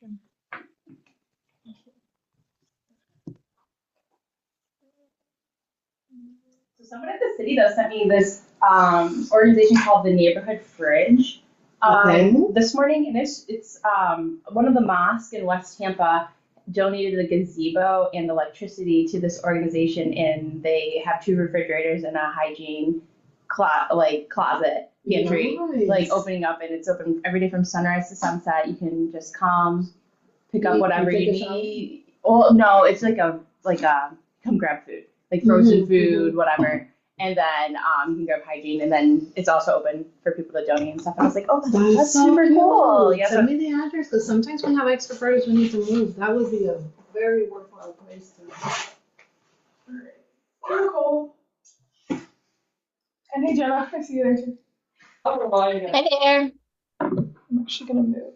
So someone at the city though sent me this organization called the Neighborhood Fridge this morning, and it's one of the mosques in West Tampa donated the gazebo and electricity to this organization, and they have 2 refrigerators and a hygiene closet pantry, like opening up, and it's open every day from sunrise to sunset. You can just come, pick up whatever you need. Well, no, it's like a come grab food, like frozen food, whatever. And then you can grab hygiene, and then it's also open for people to donate and stuff. And I was like, oh, that's so super cool. Yeah, send me the address, because sometimes we have extra produce we need to move. That would be a very worthwhile place to. All right. Very cool. And hey, Jenna, I see you there too. Hi there. I'm actually gonna move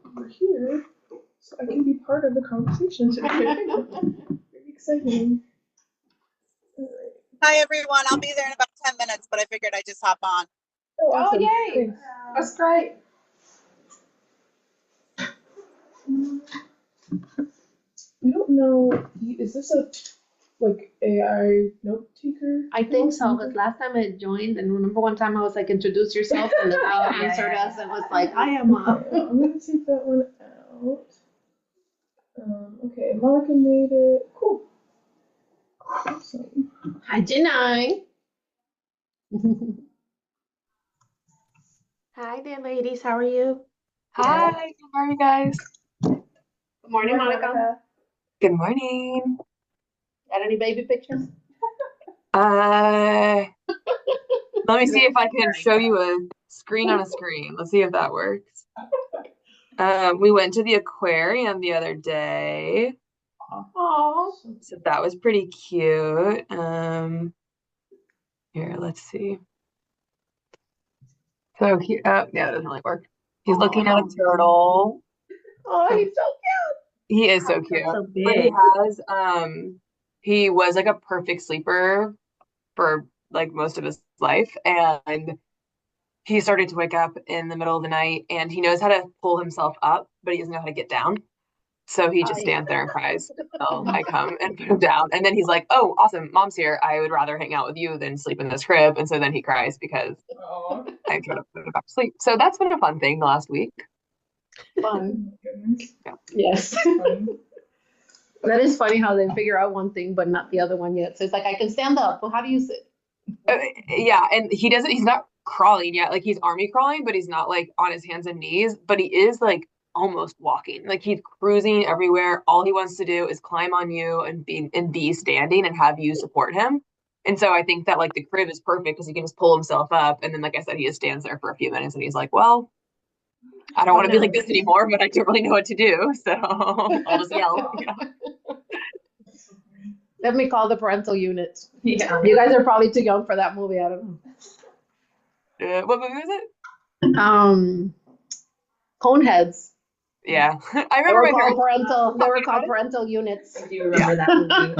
over here so I can be part of the conversation today. Very exciting. Hi everyone, I'll be there in about 10 minutes, but I figured I'd just hop on. Oh, awesome. Yay! Thanks. That's great. I don't know, is this a AI note taker? I think so, because last time I joined, and remember one time I was like, introduce yourself, and the guy answered us and was like, I am I'm gonna take that one out. Okay, Monica made it. Cool. Awesome. Hi, Janai. Hi there, ladies. How are you? Hi, how are you guys? Good morning, Monica. Good morning. Got any baby pictures? Let me see if I can show you a screen on a screen. Let's see if that works. We went to the aquarium the other day. Oh, So that was pretty cute. Here, let's see. So he, yeah, it doesn't really work. He's looking at a turtle. oh, he's so He is so cute. So But he big. has, he was like a perfect sleeper for like most of his life, and he started to wake up in the middle of the night, and he knows how to pull himself up, but he doesn't know how to get down. So he just stands there and cries until I come and put him down. And then he's like, oh, awesome, mom's here. I would rather hang out with you than sleep in this crib. And so then he cries because I try to put him back to sleep. So that's been a fun thing the last week. fun. Yeah. Yes. That is funny how they figure out one thing but not the other one yet. So it's like, I can stand up. Well, how do you sit? Yeah, and he's not crawling yet. Like he's army crawling, but he's not like on his hands and knees, but he is like almost walking. Like he's cruising everywhere. All he wants to do is climb on you and be standing and have you support him. And so I think that like the crib is perfect because he can just pull himself up. And then, like I said, he just stands there for a few minutes and he's like, well, I don't want to be like this anymore, but I don't really know what to do. So I'll just yell. Yeah. Let me call the parental unit. Yeah. You guys are probably too young for that movie. I don't know. What movie was it? Coneheads. Yeah. I They remember were my called parents. They were called parental units. I do remember that movie.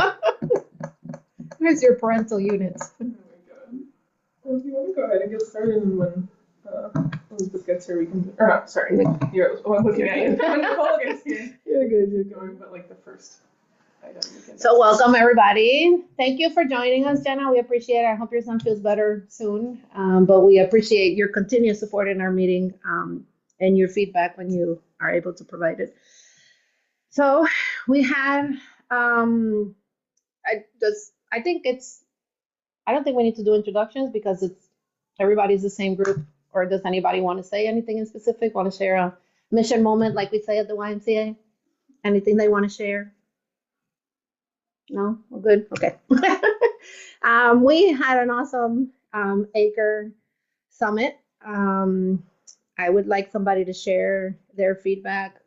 Where's your parental units? Oh my god. Well, if you want to go ahead and get started, and when Elizabeth gets here, we can. Or no, sorry, you're looking at you. When Nicole gets here, you're good. You're going, but like the first item. So welcome everybody. Thank you for joining us, Jenna. We appreciate it. I hope your son feels better soon. But we appreciate your continued support in our meeting and your feedback when you are able to provide it. So we had I don't think we need to do introductions because everybody's the same group. Or does anybody want to say anything in specific? Want to share a mission moment like we say at the YMCA? Anything they want to share? No? We're good? Okay. We had an awesome Acre Summit. I would like somebody to share their feedback.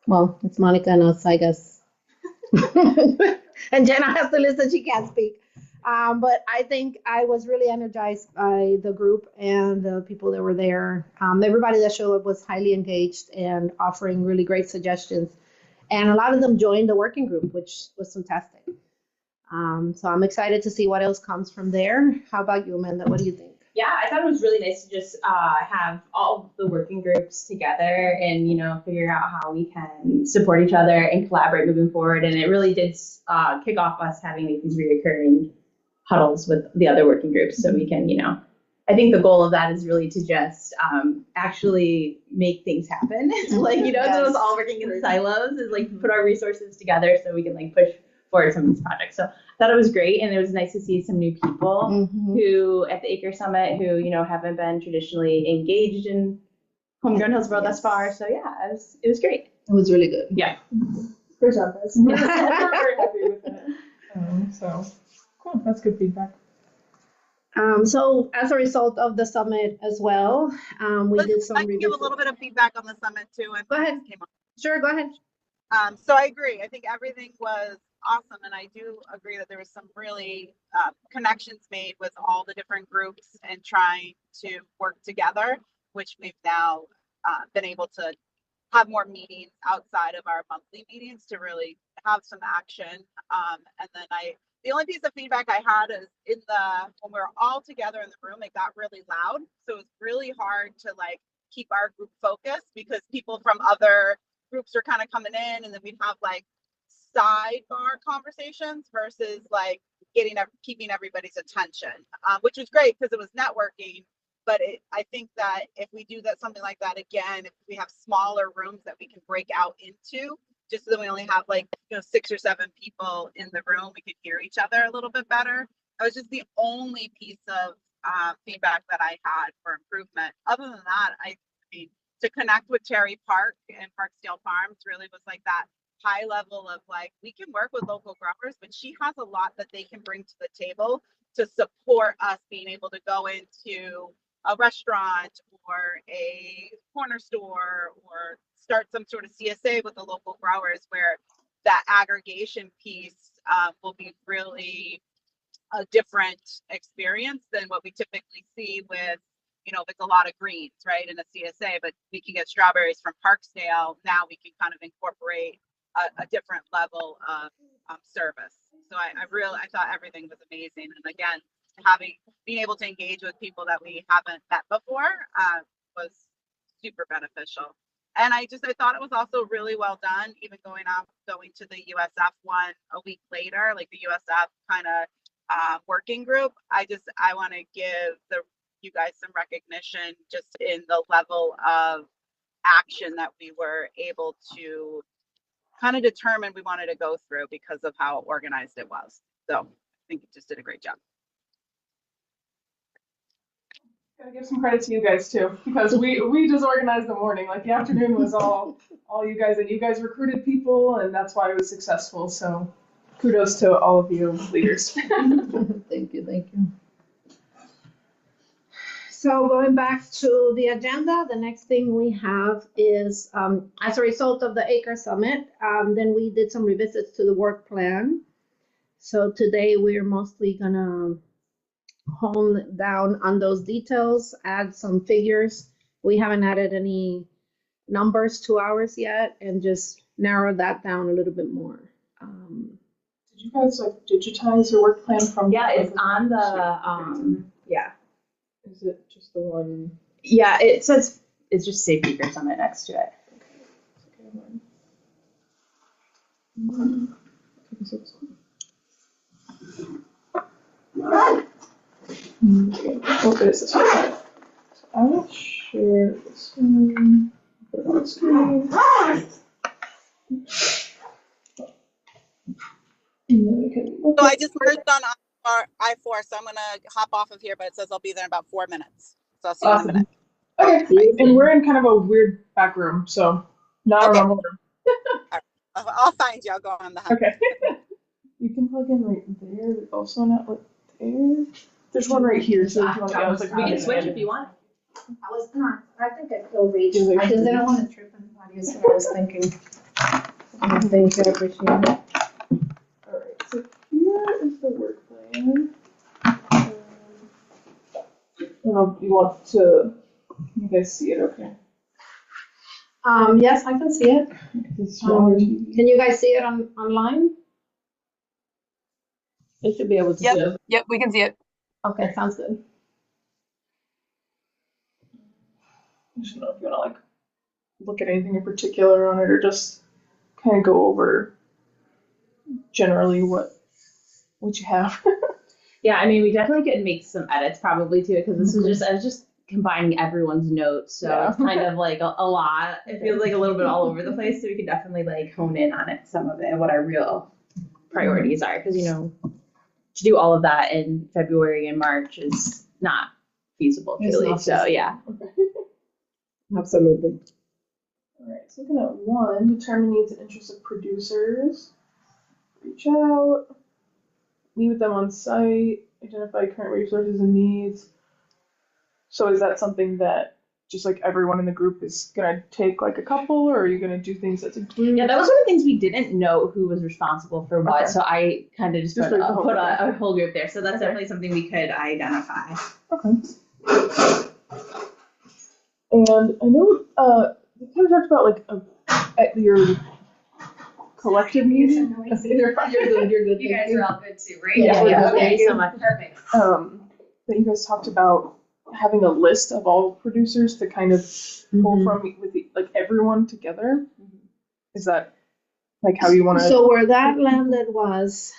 Well, it's Monica and us, I guess. And Jenna has to listen, she can't speak. But I think I was really energized by the group and the people that were there. Everybody that showed up was highly engaged and offering really great suggestions. And a lot of them joined the working group, which was fantastic. So I'm excited to see what else comes from there. How about you, Amanda? What do you think? Yeah, I thought it was really nice to just have all the working groups together and, figure out how we can support each other and collaborate moving forward. And it really did kick off us having these reoccurring huddles with the other working groups so we can, I think the goal of that is really to just actually make things happen. It's like, instead of us all working in silos, is like put our resources together so we can like push forward some of these projects. So I thought it was great, and it was nice to see some new people who at the Acre Summit who haven't been traditionally engaged in Homegrown Hillsborough thus far. So yeah, it was great. It was really good. Yeah. Great job, guys. We're very happy with it. So cool. That's good feedback. So as a result of the summit as well, we did some. I can give a little bit of feedback on the summit too. Go ahead. Sure, go ahead. So I agree. I think everything was awesome, and I do agree that there was some really connections made with all the different groups and trying to work together, which we've now been able to have more meetings outside of our monthly meetings to really have some action. And then the only piece of feedback I had is when we were all together in the room, it got really loud. So it was really hard to like keep our group focused because people from other groups were kind of coming in, and then we'd have like sidebar conversations versus like keeping everybody's attention, which was great because it was networking. But I think that if we do something like that again, if we have smaller rooms that we can break out into, just so that we only have like 6 or 7 people in the room, we could hear each other a little bit better. That was just the only piece of feedback that I had for improvement. Other than that, I mean, to connect with Terry Park and Parksdale Farms really was like that high level of like, we can work with local growers, but she has a lot that they can bring to the table to support us being able to go into a restaurant or a corner store or start some sort of CSA with the local growers, where that aggregation piece will be really a different experience than what we typically see with, if it's a lot of greens, right, in a CSA, but we can get strawberries from Parksdale. Now we can kind of incorporate a different level of service. So I thought everything was amazing. And again, being able to engage with people that we haven't met before was super beneficial. And I thought it was also really well done, even going to the USF one a week later, like the USF kind of working group. I want to give you guys some recognition just in the level of action that we were able to kind of determine we wanted to go through because of how organized it was. So I think you just did a great job. Gotta give some credit to you guys too, because we just organized the morning. Like the afternoon was all you guys, and you guys recruited people, and that's why it was successful. So kudos to all of you leaders. Thank you. So going back to the agenda, the next thing we have is, as a result of the Acre Summit, then we did some revisits to the work plan. So today we're mostly gonna hone down on those details, add some figures. We haven't added any numbers to ours yet, and just narrow that down a little bit more. Did you guys like digitize your work plan from? Yeah, it's on the yeah. Is it just the one? Yeah, it says it's just Safe Acre Summit next to it. What is this one? I will share this one. Put it on the screen. So I just merged on I-4, so I'm gonna hop off of here, but it says I'll be there in about 4 minutes. So I'll see you in a minute. Okay, and we're in kind of a weird back room, so not a normal room. Right. I'll find you. I'll go on the hub. Okay. You can plug in right there, but also not right there. There's one right here, so if you want to go, it's like We can switch if you want. I think I killed Reed. I just didn't want to trip anybody, is what I was thinking. Thank you, I appreciate it. Alright, so here is the work plan. You guys see it okay? Yes, I can see it. Can you guys see it online? You should be able to see it. Yep, we can see it. Okay, sounds good. just don't know if you want to like look at anything in particular on it or just kind of go over generally what you have. Yeah, I mean, we definitely could make some edits probably to it because this was I was just combining everyone's notes, so it's kind of like a lot. It feels like a little bit all over the place, so we could definitely like hone in on it, some of it, what our real priorities are, because to do all of that in February and March is not feasible, truly. So yeah. Okay. Absolutely. All right, so looking at 1, determine needs and interests of producers. Reach out, meet with them on site, identify current resources and needs. So is that something that just like everyone in the group is gonna take like a couple, or are you gonna do things that's included? Yeah, that was one of the things we didn't know who was responsible for what, Okay. so I kind of just put the whole a whole group there. So that's definitely something we could identify. Okay. And I know we kind of talked about like at your collective meeting. You're good. You guys are all good too, right? Yeah. Thank you so much. Perfect. That you guys talked about having a list of all producers to kind of pull from with like everyone together. Is that like how you want to? So where that landed was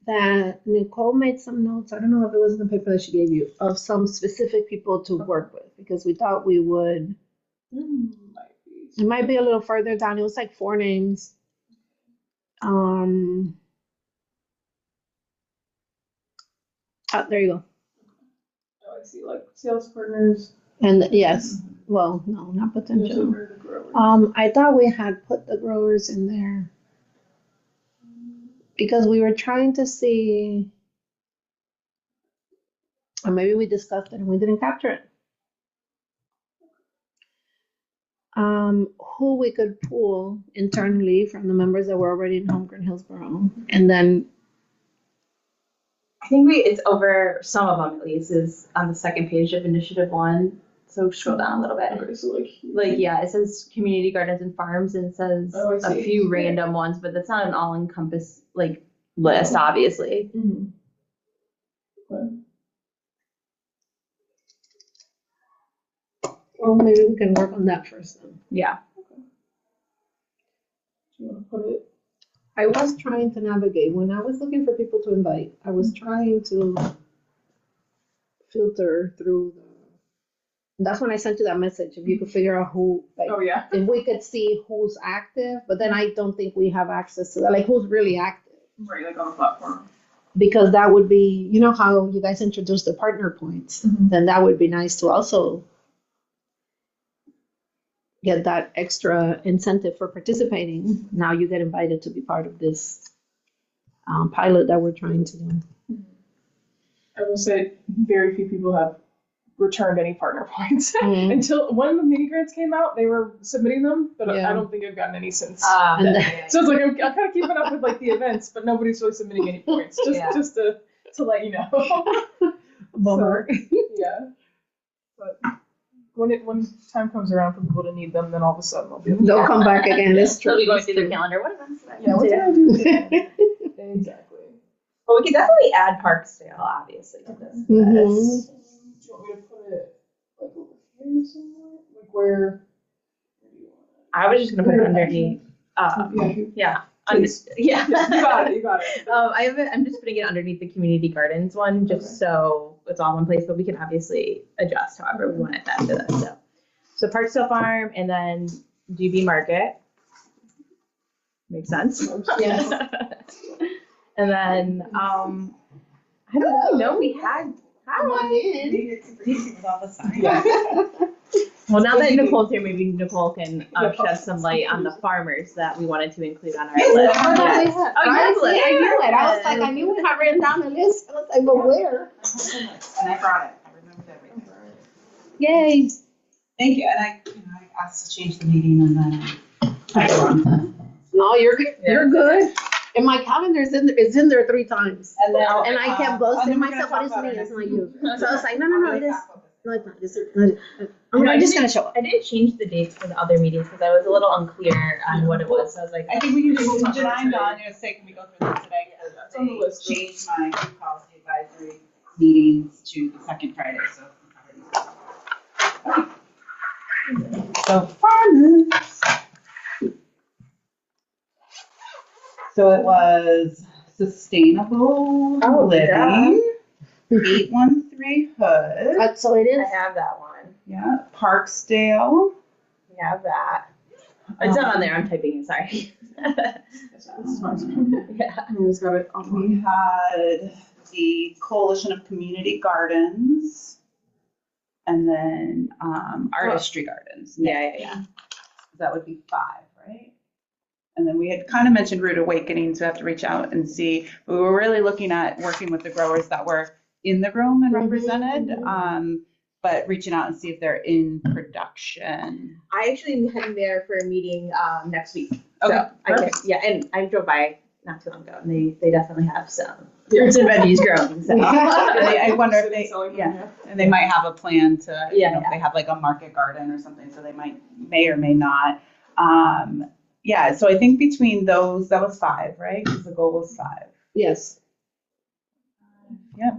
that Nicole made some notes. I don't know if it was in the paper that she gave you of some specific people to work with, because we thought we would. It might be a little further down. It was like 4 names. There you go. Oh, I see, like sales partners. And yes, well, no, not potential. I thought we had put the growers in there because we were trying to see, or maybe we discussed it and we didn't capture it. Who we could pull internally from the members that were already in Homegrown Hillsborough, and then I think it's over, some of them at least, is on the second page of Initiative 1. So scroll down a little bit. Okay, so Yeah, it says community gardens and farms, and it says a few random ones, but that's not an all-encompass list, obviously. Okay. well, maybe we can work on that first then. Yeah. Do you want to put it? I was trying to navigate when I was looking for people to invite. I was trying to filter through that's when I sent you that message. If you could figure out who, if we could see who's active, but then I don't think we have access to that, like who's really active. Right, like on the platform. Because that would be, you know how you guys introduced the partner points, then that would be nice to also get that extra incentive for participating. Now you get invited to be part of this pilot that we're trying to do. I will say very few people have returned any partner points. Until when the mini grants came out, they were submitting them, but I don't think I've gotten any since. So it's like I'm kind of keeping up with like the events, but nobody's really submitting any points. Just to let you know. Bummer. So, yeah. But when time comes around for people to need them, then all of a sudden they'll come back again. It's true. They'll be going through their calendar. What events did I what did I do today? Exactly. Well, we could definitely add Parksdale, obviously, to this. Do you want me to put it like over here somewhere? Like where do you want it? I was just gonna put it underneath. Yeah. You got it. I'm just putting it underneath the community gardens one, just so it's all in place. But we can obviously adjust however we want it done to that. So Parksdale Farm, and then GB Market. Makes sense. Yes. And then I don't really know we had. With all the signs. Well, now that Nicole's here, maybe Nicole can shed some light on the farmers that we wanted to include on our list. Oh, I you have a list. I knew it. I was like, I knew we had written down a list. I was like, but where? And I brought it. I remembered everything. Yay. Thank you. And I asked to change the meeting, and then No, you're good. You're good. And my calendar is in there 3 times. And I kept boasting myself, what is me? It's not you. So I was like, no, it is. No, it's not. It's not. I'm just going to show up. I didn't change the dates for the other meetings because I was a little unclear on what it was. So I was like, I think we can just Janine Dawn is saying, can we go through this today? That's on the list. Change my food policy advisory meetings to the second Friday. So So farmers. So it was sustainable living. 813 Hood. So it is. I have that one. Yeah. Parksdale. We have that. It's not on there. I'm typing. Sorry. It's fine. Yeah. I just got it on We had the Coalition of Community Gardens. And then Artistry Gardens. Yeah. That would be 5, right? And then we had kind of mentioned Root Awakening, so we have to reach out and see. We were really looking at working with the growers that were in the room and represented, but reaching out and see if they're in production. I actually am heading there for a meeting next week. Okay, So I can, perfect. yeah, and I drove by not too long ago, and they definitely have some fruits and veggies growing. So. I wonder if they, selling them, yeah, and they might have a plan to, you Yeah, know, if they have like a market garden or something, so they may or may not. Yeah, so I think between those, that was 5, right? Because the goal was 5. Yes. Yep.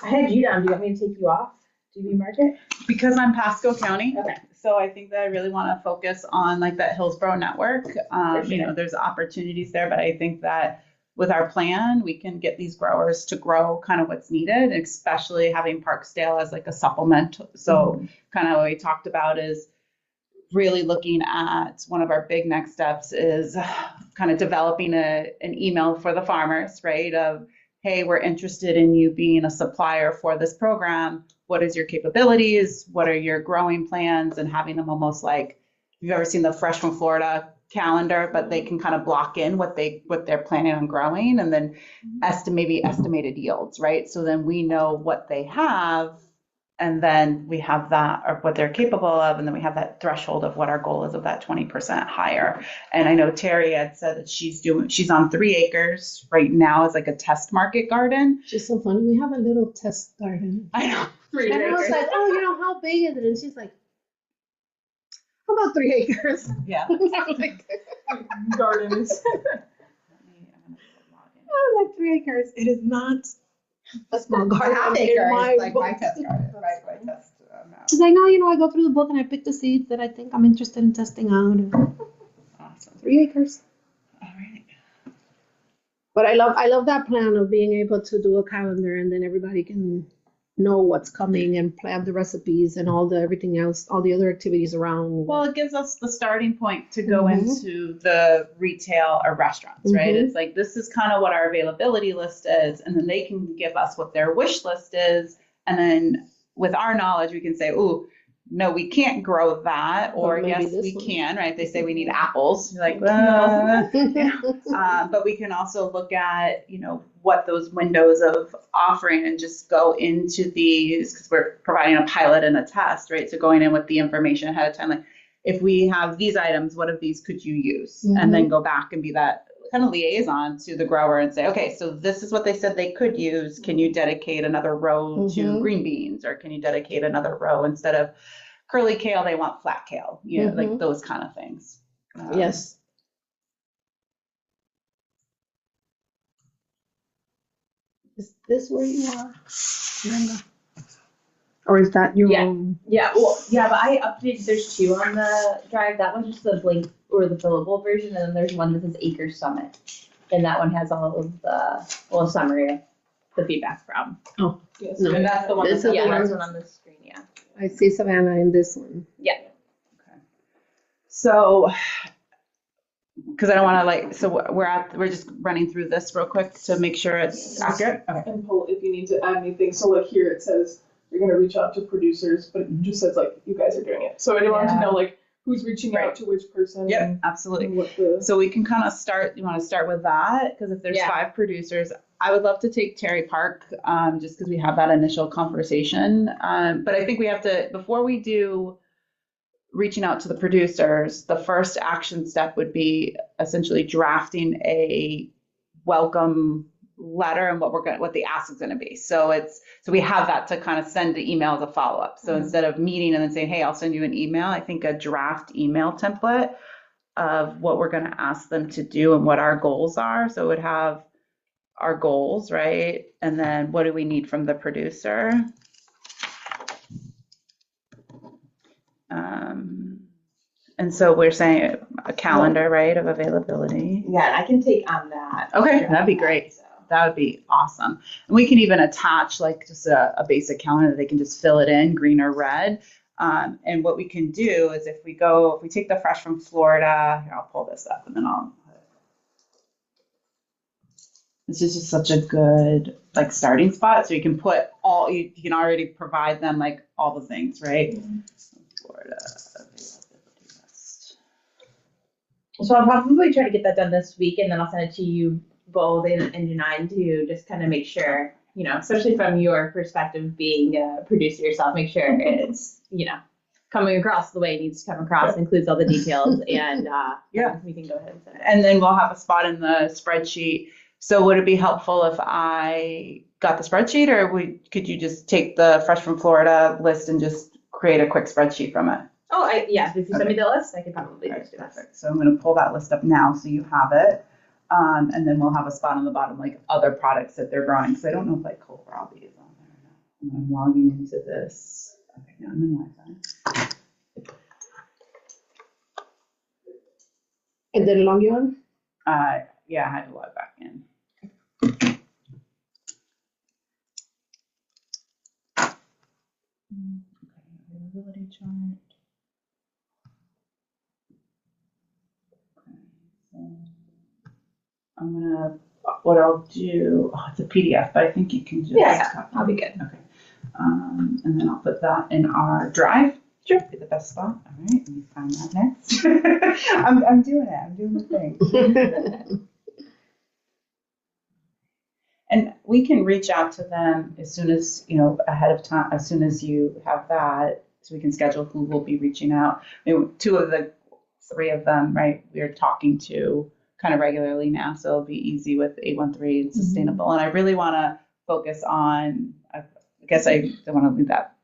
I had you down. Do you want me to take you off? DB Market? Because I'm Pasco County, Okay. so I think that I really want to focus on like that Hillsborough network. For You know, sure. there's opportunities there, but I think that with our plan, we can get these growers to grow kind of what's needed, especially having Parksdale as like a supplement. So kind of what we talked about is really looking at one of our big next steps is kind of developing an email for the farmers, right? Of, hey, we're interested in you being a supplier for this program. What is your capabilities? What are your growing plans? And having them almost like, if you've ever seen the Fresh from Florida calendar, but they can kind of block in what they're planning on growing, and then estimated yields, right? So then we know what they have, and then we have that, or what they're capable of, and then we have that threshold of what our goal is of that 20% higher. And I know Terry had said that she's on 3 acres right now as like a test market garden. She's so funny. We have a little test garden. I know. And I was like, oh, you know, how big is it? And she's like, how about 3 acres? Yeah. I was like, Gardens. oh, like 3 acres. It is not a small garden. Half in acre my is like my book. test garden, right? My test map. She's like, no, you know, I go through the book and I pick the seeds that I think I'm interested in testing out. Awesome. 3 acres. All right. But I love that plan of being able to do a calendar, and then everybody can know what's coming and plan the recipes and everything else, all the other activities around. Well, it gives us the starting point to go into the retail or restaurants, right? It's like, this is kind of what our availability list is, and then they can give us what their wish list is, and then with our knowledge, we can say, ooh, no, we can't grow that, or maybe yes, this we one. can, right? They say we need apples. You're like, but we can also look at, you know, what those windows of offering, and just go into these, because we're providing a pilot and a test, right? So going in with the information ahead of time, like, if we have these items, what of these could you use? And then go back and be that kind of liaison to the grower and say, okay, so this is what they said they could use. Can you dedicate another row to green beans, or can you dedicate another row, instead of curly kale, they want flat kale, you know, like those kind of things. Yes. Is this where you are? Linda? Or is that your own? Yeah, well, yeah, but I updated. There's 2 on the drive. That one's just the blank or the fillable version, and then there's one that says Acre Summit, and that one has all of the summary of the feedback from. Oh, Yes. no. And that's the one This that's is Yeah, the that's one. one on the screen. Yeah. I see Savannah in this one. Yeah. So, because I don't want to like, so we're just running through this real quick to make sure it's accurate. Okay. And pull if you need to add anything. So like here it says you're gonna reach out to producers, but it just says like you guys are doing it. So I wanted to know like who's reaching out to which person. Yep, and absolutely. what the So we can kind of start, you want to start with that? Because if there's 5 producers, I would love to take Terry Park, just because we have that initial conversation. But I think we have to, before we do reaching out to the producers, the first action step would be essentially drafting a welcome letter and what the ask is going to be. So we have that to kind of send the email as a follow-up. So instead of meeting and then saying, hey, I'll send you an email, I think a draft email template of what we're going to ask them to do and what our goals are. So it would have our goals, right? And then what do we need from the producer? And so we're saying a calendar, right, of availability. Yeah, and I can take on that. Okay, that'd be great. So. That would be awesome. And we can even attach like just a basic calendar. They can just fill it in, green or red. And what we can do is if we take the Fresh from Florida, here, I'll pull this up and then this is just such a good like starting spot. So you can put you can already provide them like all the things, right? Mm-hmm. Florida availability list. So I'll probably try to get that done this week, and then I'll send it to you both and Janine to just kind of make sure, especially from your perspective, being a producer yourself, make sure it's, coming across the way it needs to come across, includes all the details, and we can go ahead and send it. And then we'll have a spot in the spreadsheet. So would it be helpful if I got the spreadsheet, or could you just take the Fresh from Florida list and just create a quick spreadsheet from it? Oh, if you send me the list, I could probably just do that. Perfect. So I'm going to pull that list up now so you have it. And then we'll have a spot on the bottom, like other products that they're growing. So I don't know if like kohlrabi is on there or not. I'm logging into this. Okay, now I'm in Wi-Fi. And did it log you on? Yeah, I had to log back in. Okay, availability chart. What I'll do, it's a PDF, but I think you can just. Yeah, I'll be good. Okay. And then I'll put that in our drive. Sure. Be the best spot. All right, let me find that next. I'm doing it. I'm doing the thing. And we can reach out to them as soon as, ahead of time, as soon as you have that, so we can schedule who will be reaching out. Two of the three of them, right, we're talking to kind of regularly now, so it'll be easy with 813 and sustainable. Mm-hmm. And I really want to focus on, I guess I don't want to leave that.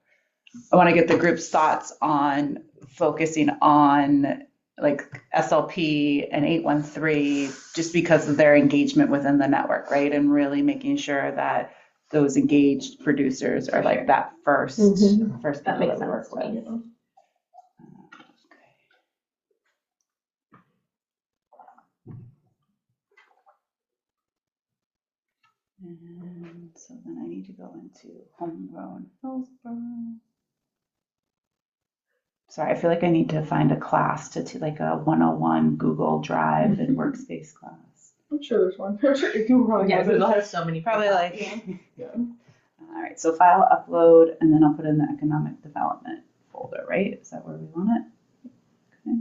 I want to get the group's thoughts on focusing on like SLP and 813 just because of their engagement within the network, right? And really making sure that those engaged producers are like that first people that we work with. And so then I need to go into Homegrown Hillsborough. Sorry, I feel like I need to find a class to like a 101 Google Drive and Workspace class. I'm sure there's one. I'm sure Google probably has it. Google has so many. Probably like. Yeah. All right, so file upload, and then I'll put in the economic development folder, right? Is that where we want it? Okay.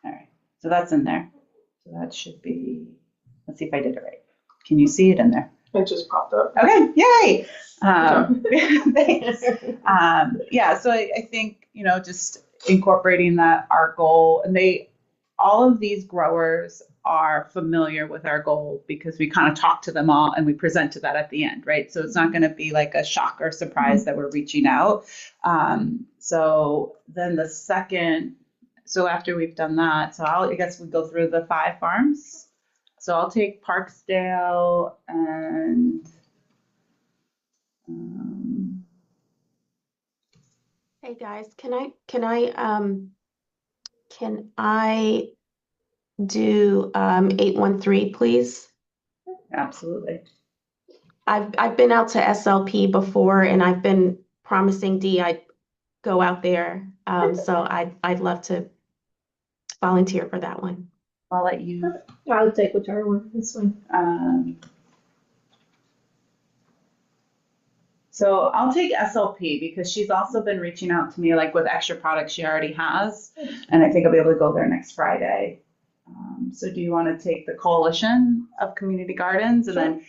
All right, so that's in there. So that should be, let's see if I did it right. Can you see it in there? It just popped up. Okay, yay. Thanks. Yeah, so I think, just incorporating that our goal, and all of these growers are familiar with our goal because we kind of talk to them all and we present to that at the end, right? So it's not going to be like a shock or surprise that we're reaching out. So then the second, so after we've done that, so I guess we go through the 5 farms. So I'll take Parksdale and Hey guys, can I do 813, please? Absolutely. I've been out to SLP before, and I've been promising Dee I'd go out there. So I'd love to volunteer for that one. I'll let you. I'll take whichever one. This one. So I'll take SLP because she's also been reaching out to me like with extra products she already has, and I think I'll be able to go there next Friday. So do you want to take the coalition of community gardens, and then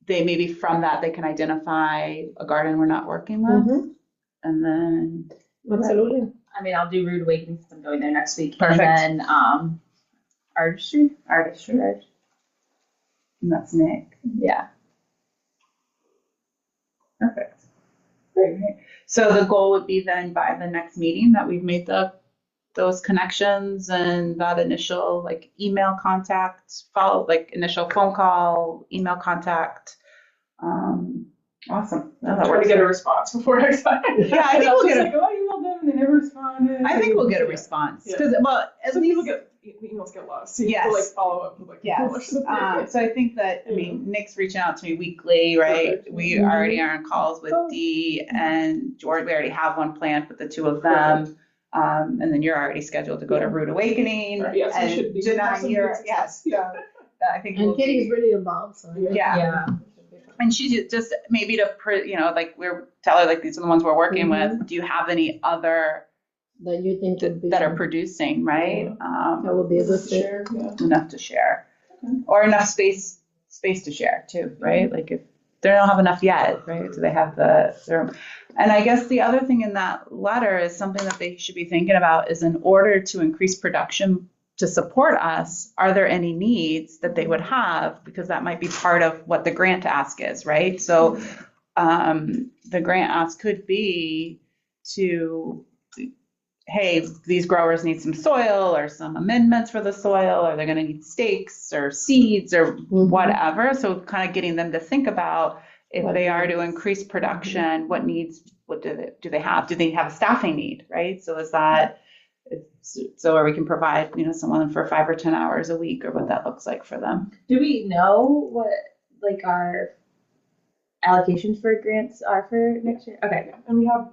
they maybe from that they can identify a garden we're not working with, and then absolutely. I mean, I'll do Rude Awakening since I'm going there next week. Perfect. And then artistry. And that's Nick. Yeah. Perfect. Right. So the goal would be then by the next meeting that we've made those connections and that initial like email contact, follow like initial phone call, email contact. Awesome. No, I'm that trying to works. get a response before next time. Yeah, I think we'll get like, oh, I emailed them and they never responded. I think we'll get a Yeah. response Yeah. because well, at Some least people get emails get lost. So you Yes. have to like follow up with like email or yes. something. So I think that I mean Nick's reaching out to me weekly, right? Perfect. We already are on calls with Dee and George. We already have one planned with the two of them. And then you're already scheduled to go to Rude Awakening. Right, yes, we and should be. Janine, Awesome. you're yes. So I think And we'll Kitty's be, really involved, so. yeah. And she just maybe to like we're tell her like these are the ones we're working with. Do you have any other That you think would be. that are producing, right? That would be a good fit. Share, yeah. Enough to share, or enough space to share too, right? Like if they don't have enough yet, right? Do they have and I guess the other thing in that letter is something that they should be thinking about is in order to increase production to support us, are there any needs that they would have? Because that might be part of what the grant ask is, right? So the grant ask could be to, hey, these growers need some soil or some amendments for the soil, or they're going to need stakes or seeds or whatever. So kind of getting them to think about if they are to increase production, what needs, what do they have? Do they have a staffing need, right? So is that, or we can provide, someone for 5 or 10 hours a week or what that looks like for them. Do we know what like our allocations for grants are for next year? Okay. And we have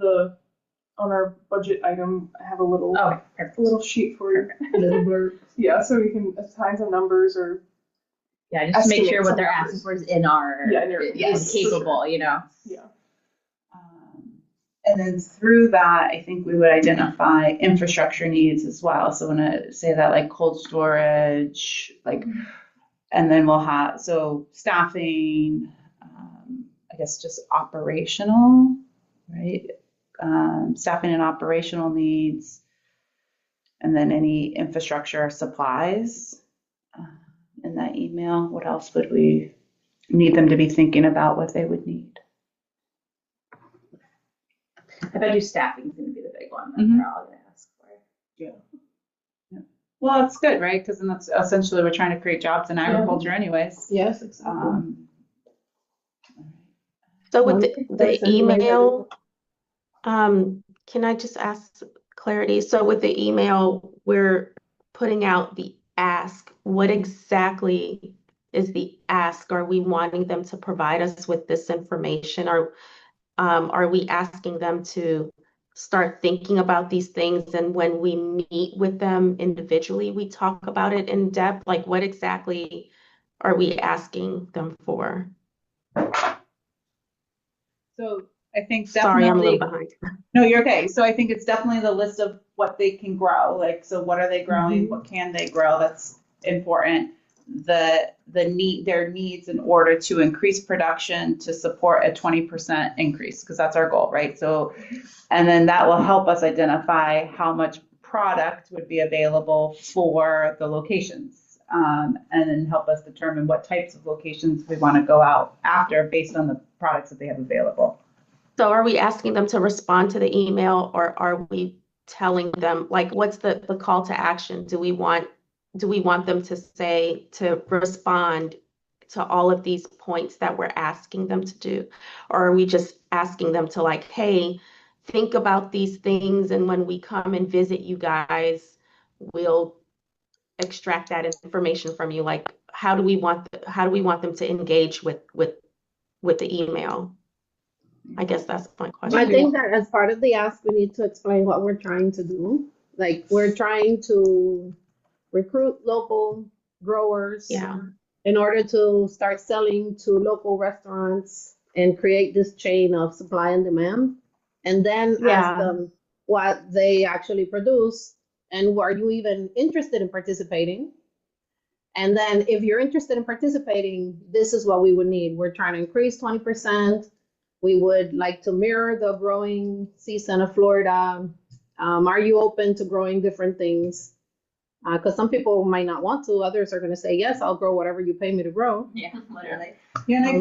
on our budget item, I have a little sheet for you. A little blurb. Yeah, so we can assign some numbers or. Yeah, just to make sure estimate what some they're numbers. asking for is in our is capable, Yeah. And then through that, I think we would identify infrastructure needs as well. So when I say that, like cold storage, and then we'll have, so staffing, I guess just operational, right? Staffing and operational needs, and then any infrastructure supplies in that email. What else would we need them to be thinking about what they would need? I bet you staffing is going to be the big one that they're all going to ask for. Yeah. Well, it's good, right? Because then that's essentially we're trying to create jobs in agriculture anyways. Yes, exactly. So with the email, can I just ask clarity? So with the email, we're putting out the ask. What exactly is the ask? Are we wanting them to provide us with this information? Or are we asking them to start thinking about these things? And when we meet with them individually, we talk about it in depth? Like what exactly are we asking them for? So I think Sorry, I'm a definitely, little behind. no, you're okay. So I think it's definitely the list of what they can grow. Like, so what are they growing? What can they grow? That's important. Their needs in order to increase production to support a 20% increase, because that's our goal, right? So, and then that will help us identify how much product would be available for the locations, and then help us determine what types of locations we want to go out after based on the products that they have available. So are we asking them to respond to the email, or are we telling them, like, what's the call to action? Do we want them to respond to all of these points that we're asking them to do? Or are we just asking them to, like, hey, think about these things, and when we come and visit you guys, we'll extract that information from you? Like, how do we want them to engage with the email? I guess that's my question. I think that as part of the ask, we need to explain what we're trying to do. Like, we're trying to recruit local growers in order to start selling to local restaurants and create this chain of supply and demand. And then ask them what they actually produce and are you even interested in participating? And then if you're interested in participating, this is what we would need. We're trying to increase 20%. We would like to mirror the growing season of Florida. Are you open to growing different things? Because some people might not want to, others are going to say, yes, I'll grow whatever you pay me to grow. Yeah, literally. Yeah, and I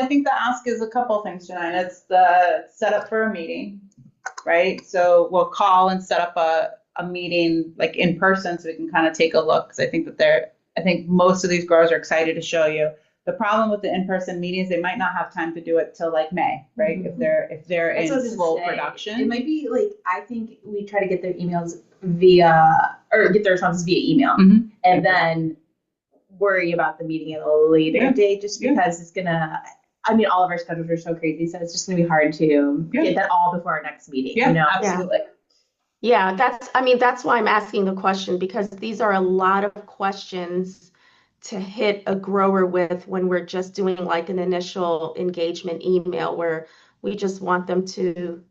think the ask is a couple things, Janine. It's the setup for a meeting, right? So we'll call and set up a meeting like in person so we can kind of take a look. Because I think most of these growers are excited to show you. The problem with the in-person meetings, they might not have time to do it till like May, right? If they're That's what I in was gonna full say. production. It might be like, I think we try to get their emails get their responses via email, Mhm. and then worry about the meeting at a later Yeah. date, just Yeah. because it's gonna. I mean, all of our schedules are so crazy, so it's just gonna be hard to get that all before our next meeting. Yeah, You know? absolutely. Yeah, that's why I'm asking the question, because these are a lot of questions to hit a grower with when we're just doing like an initial engagement email where we just want them to,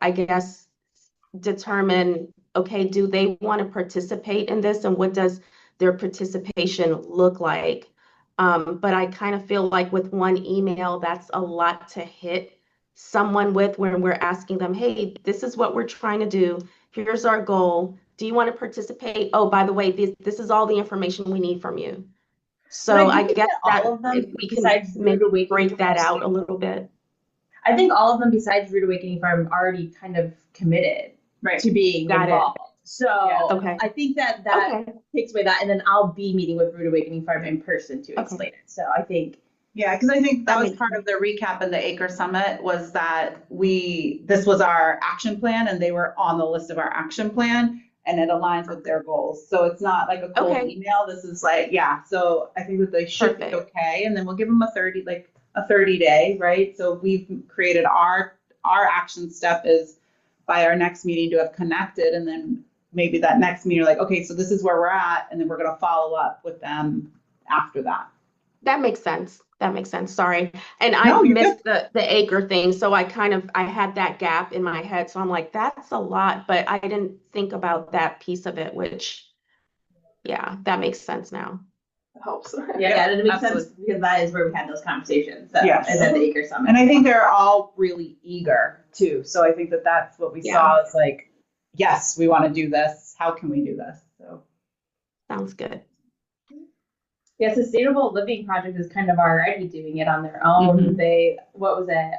I guess, determine, okay, do they want to participate in this and what does their participation look like? But I kind of feel like with one email, that's a lot to hit someone with when we're asking them, hey, this is what we're trying to do. Here's our goal. Do you want to participate? Oh, by the way, this is all the information we need from you. So But I I do think guess that that all of them, if we can besides Rude maybe Awakening break that Farm, out a little bit. I think all of them besides Rude Awakening Farm already kind of committed to being Got it. involved. So Yeah. Okay. I think that Okay. takes away that, and then I'll be meeting with Rude Awakening Farm in person to explain it. So I think Yeah, because I think that That was makes part of the recap of the Acre Summit was that this was our action plan and they were on the list of our action plan and it aligns with their goals. So it's not like a cold Okay. email. This is like, yeah. So I think that they should be Perfect. okay. And then we'll give them a 30 day, right? So we've created our action step is by our next meeting to have connected, and then maybe that next meeting, like, okay, so this is where we're at, and then we're going to follow up with them after that. That makes sense. That makes sense. Sorry. And I No, you're missed the acre thing. So I had that gap in my head. So I'm like, that's a lot, but I didn't think about that piece of it, which, yeah, that makes sense now. Helps. yeah, and it makes absolutely. sense because that is where we had those conversations. So, Yes. and then the Acre Summit. And I think they're all really eager too. So I think that that's what we saw is like, yes, we want to do this. How can we do this? So Sounds good. Yeah, Sustainable Living Project is kind of already doing it on their own. Mhm. What was it?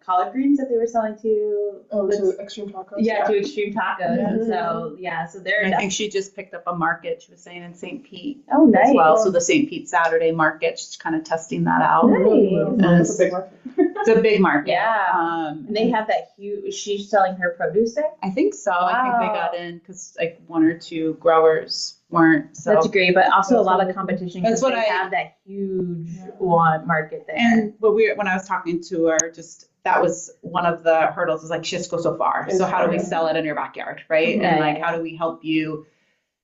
Collard greens that they were selling to. To Extreme Tacos. Yeah, to Extreme Tacos. Yeah. And so they're. and I think she just picked up a market, she was saying, in St. Pete Oh, nice. as well. So the St. Pete Saturday market, she's kind of testing that out. Nice. It's a big market. It's a big market. Yeah. And they have that huge. She's selling her produce there. I think so. I think they got in because like one or two growers weren't. So That's great, but also a lot of competition That's because what they I- have that huge one market there. And when I was talking to her, just that was one of the hurdles is like she has to go so far. So how do we sell it in your backyard, right? And like how do we help you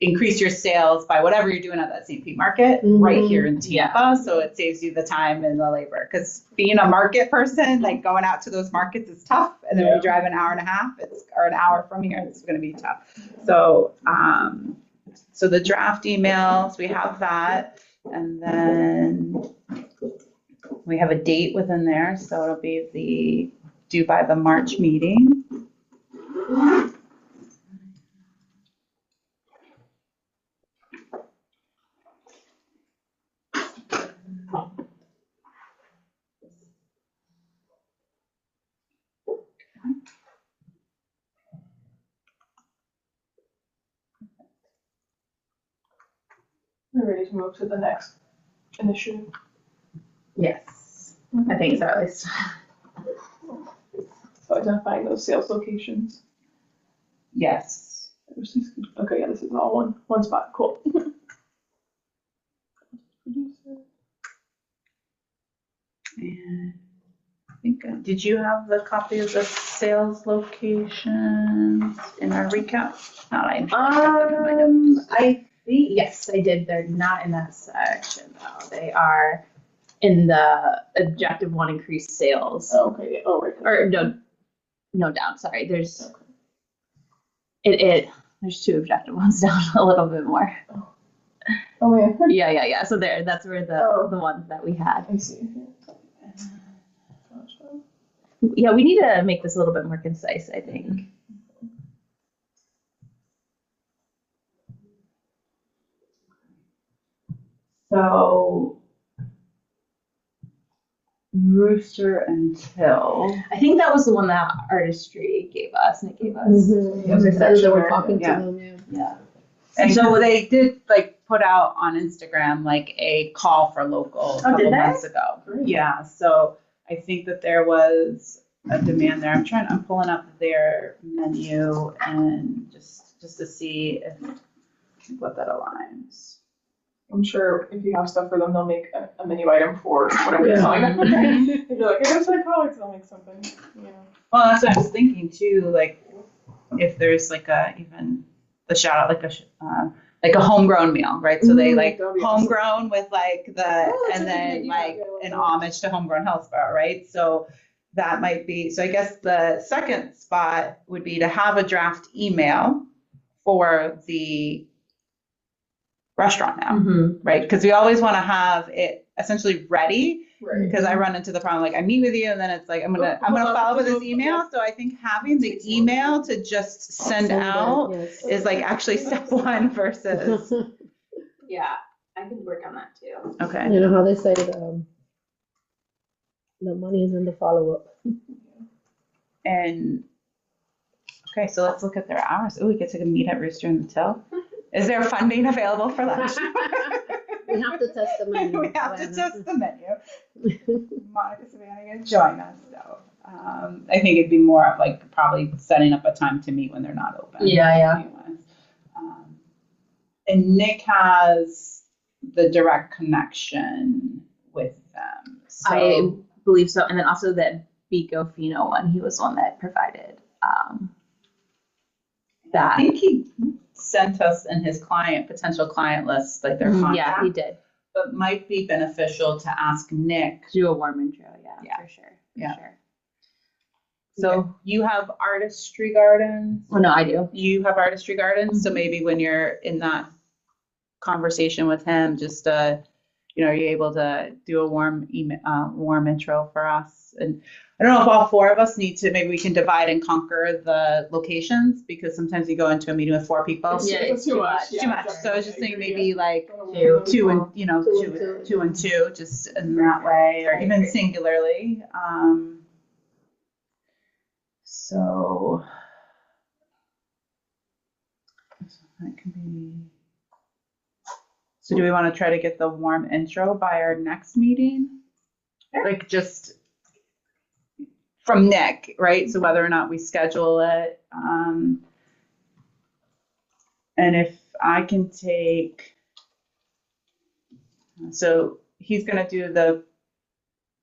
increase your sales by whatever you're doing at that St. Pete market right here in Tampa? So it saves you the time and the labor. Because being a market person, like going out to those markets is tough. And then when you drive an hour and a half, or an hour from here, it's going to be tough. So so the draft emails, we have that. And then we have a date within there, so it'll be due by the March meeting. We're ready to move to the next initiative. Yes, I think so at least. So identifying those sales locations. Yes. Okay, yeah, this is all one spot. Cool. And I think, did you have the copy of the sales locations in our recap? Not I. I think yes, I did. They're not in that section though. They are in the objective one increased sales. Oh, okay. Oh, right. Or no down. Sorry, there's there's two objective ones down a little bit more. Oh yeah. Yeah. So that's where the ones that we had. I see. Yeah, we need to make this a little bit more concise, I think. So Rooster and Till. I think that was the one that Artistry gave us, and it gave us. Mhm. It was They were sure. talking to Yeah. them, yeah. Yeah. And so they did like put out on Instagram like a call for local a couple did they? months ago. Great. Yeah, so I think that there was a demand there. I'm pulling up their menu and just to see what that aligns. I'm sure if you have stuff for them, they'll make a menu item for whatever you're Yeah. telling them. If you're like, hey, my colleagues, they'll make something. Yeah. Well, that's what I was thinking too. Like, if there's like even the shout out like a homegrown meal, right? So they like that'd be awesome. homegrown with like and then like an homage to homegrown Hillsborough, right? So that might be. So I guess the second spot would be to have a draft email for the restaurant now, right? Because we always want to have it essentially ready. Right. Because I run into the problem, like I meet with you and then it's like, I'm gonna follow up with this email. So I think having the email to just send out Yes. is like actually step one versus, Yeah, I could work on that too. okay. You know how they say the money is in the follow-up. And, okay, so let's look at their hours. Oh, we get to meet at Rooster and the Till. Is there funding available for lunch? We have to test the menu. We have to test the menu. Monica Savannah can join us, so. I think it'd be more of like probably setting up a time to meet when they're not open. Yeah. Anyways. And Nick has the direct connection with them. So I believe so. And then also that Bico Fino one, he was the one that provided I that. think he sent us in his potential client list, like their contact. Yeah, he did. But might be beneficial to ask Nick. Do a warm intro, Yeah. for sure. Yeah. Sure. So you have Artistry Gardens. Well, no, I do. You have Artistry Gardens. So maybe when you're in that conversation with him, just are you able to do a warm intro for us? And I don't know if all four of us need to. Maybe we can divide and conquer the locations because sometimes you go into a meeting with four people. Yeah, It's too much. Too much. So I was just thinking maybe like Two. two and Two. two and two, just in that way, or even singularly. So that can be. So do we want to try to get the warm intro by our next meeting? Like just from Nick, right? So whether or not we schedule it. And if I can take, so he's going to do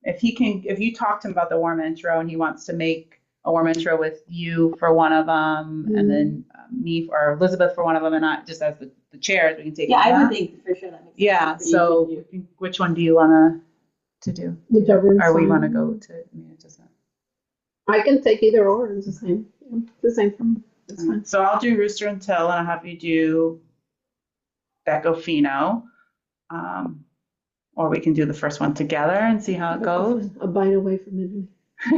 if you talk to him about the warm intro and he wants to make a warm intro with you for one of them and then me or Elizabeth for one of them and not just as the chairs, we can take. Yeah, I that. would think for sure that makes sense. Yeah, so which one do you want to do? Whichever. Or we want to go to, I mean, it doesn't. I can take either or. It's the same. Yeah, it's the same for me. It's fine. So I'll do Rooster and Till and I'll have you do Becco Fino. Or we can do the first one together and see how it goes. A bite away from Italy.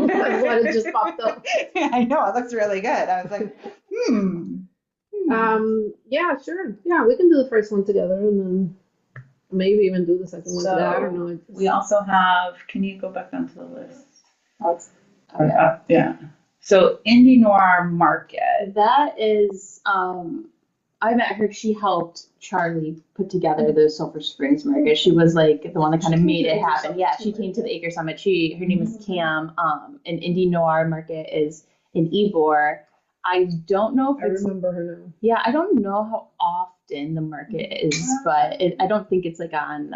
That's what it just popped up. Yeah, I know, it looks really good. I was like, Yeah, sure. Yeah, we can do the first one together and then maybe even do the second one together. I don't know. We also have, can you go back down to the list? Okay. Yeah. So Indie Noir Market. That is, I met her. She helped Charlie put together the Sulphur Springs Market. She was like the one that kind of made it happen. Yeah, she came to the Acre Summit. Her name is Cam. And Indie Noir Market is in Ybor. I don't know if I it's, remember her now. yeah, I don't know how often the market is, but I don't think it's like on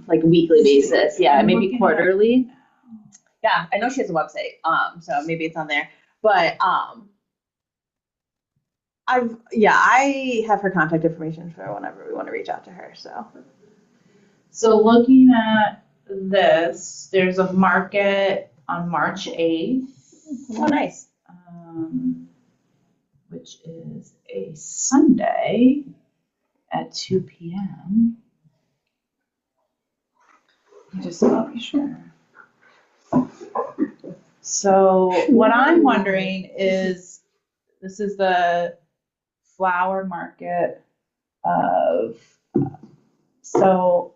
like a weekly basis. Yeah, maybe quarterly. Yeah, I know she has a website, so maybe it's on there. But I have her contact information for whenever we want to reach out to her. So looking at this, there's a market on March 8th. Oh, nice. Which is a Sunday at 2 p.m. Just to be sure. So what I'm wondering is, this is the flower market of, so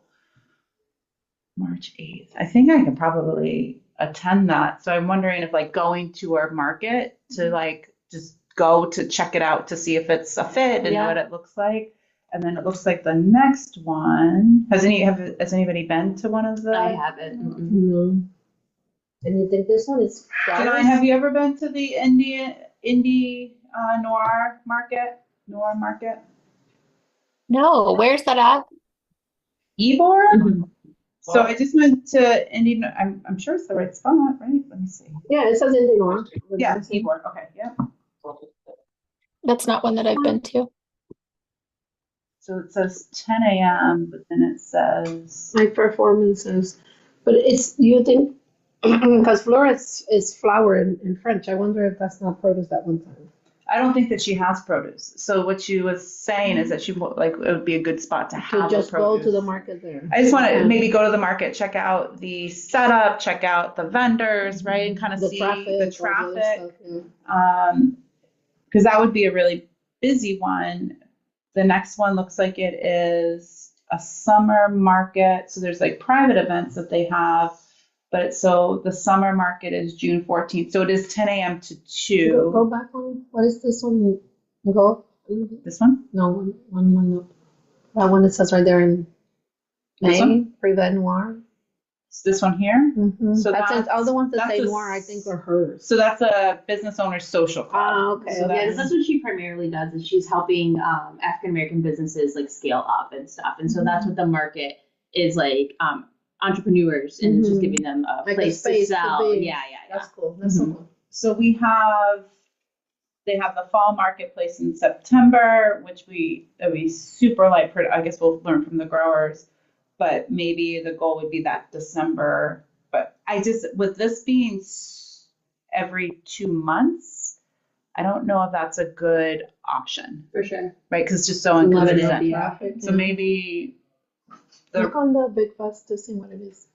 March 8th. I think I can probably attend that. So I'm wondering if like going to our market to like just go to check it out to see if it's a fit and Yeah. what it looks like. And then it looks like the next one, has anybody been to one of the? I haven't. No. And you think this one is Janai, have you ever been to the indie Noir market? Noir market? No, where's that at? Ybor? Mm-hmm. So I just went to Indie. I'm sure it's the right spot, right? Let me see. Yeah, it says Indie Noir. Yeah, Ybor. Okay, yeah. That's not one that I've been to. So it says 10 a.m., but then it says Like performances. But it's, you think, because florist is flower in French. I wonder if that's not produce that one time. I don't think that she has produce. So what she was saying is that she like it would be a good spot to have To just a go produce. to the market there. I just want to maybe go to the market, check out the setup, check out the vendors, right, and kind of see the all the other traffic. stuff, yeah. Because that would be a really busy one. The next one looks like it is a summer market. So there's like private events that they have, but so the summer market is June 14th. So it is 10 a.m. to 2. Go back one. What is this one? Go. This one? No, one up. That one that says right there in This May. one? Privé Noir. It's this one here. Mm-hmm. So that's all the ones that say that's a- Noir, I think, are hers. So that's a business owner's social club. Ah, okay. So Yeah, that's what she primarily does. Is she's helping African American businesses like scale up and stuff, and so that's what the market is like. Entrepreneurs and it's just giving them a Like a place to space to sell. be. Yeah. That's cool. That's so cool. So they have the fall marketplace in September, which it'll be super light. I guess we'll learn from the growers, but maybe the goal would be that December. But with this being every 2 months, I don't know if that's a good option, For sure. right? Because it's just so Limited, inconsistent. yeah. Traffic, So maybe look on the Big Fest to see what it is.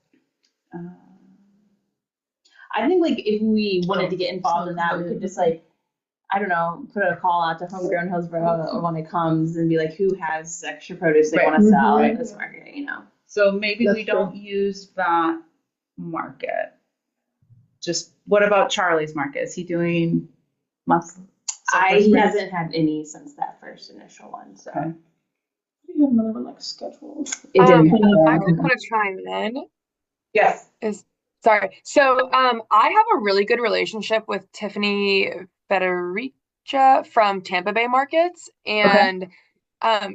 I think like if we wanted to get involved in that, we could just like, I don't know, put a call out to Homegrown Hillsborough or when it comes and be like, who has extra produce they Right. want to sell Mhm. at this market, you know? So maybe That's we don't use that market. Just what about Charlie's market? Is he doing monthly? He hasn't had any since that first initial one, so. Okay. We have another one like scheduled. It didn't. I just want to chime in. Yes. Sorry. So I have a really good relationship with Tiffany Federica from Tampa Bay Markets. And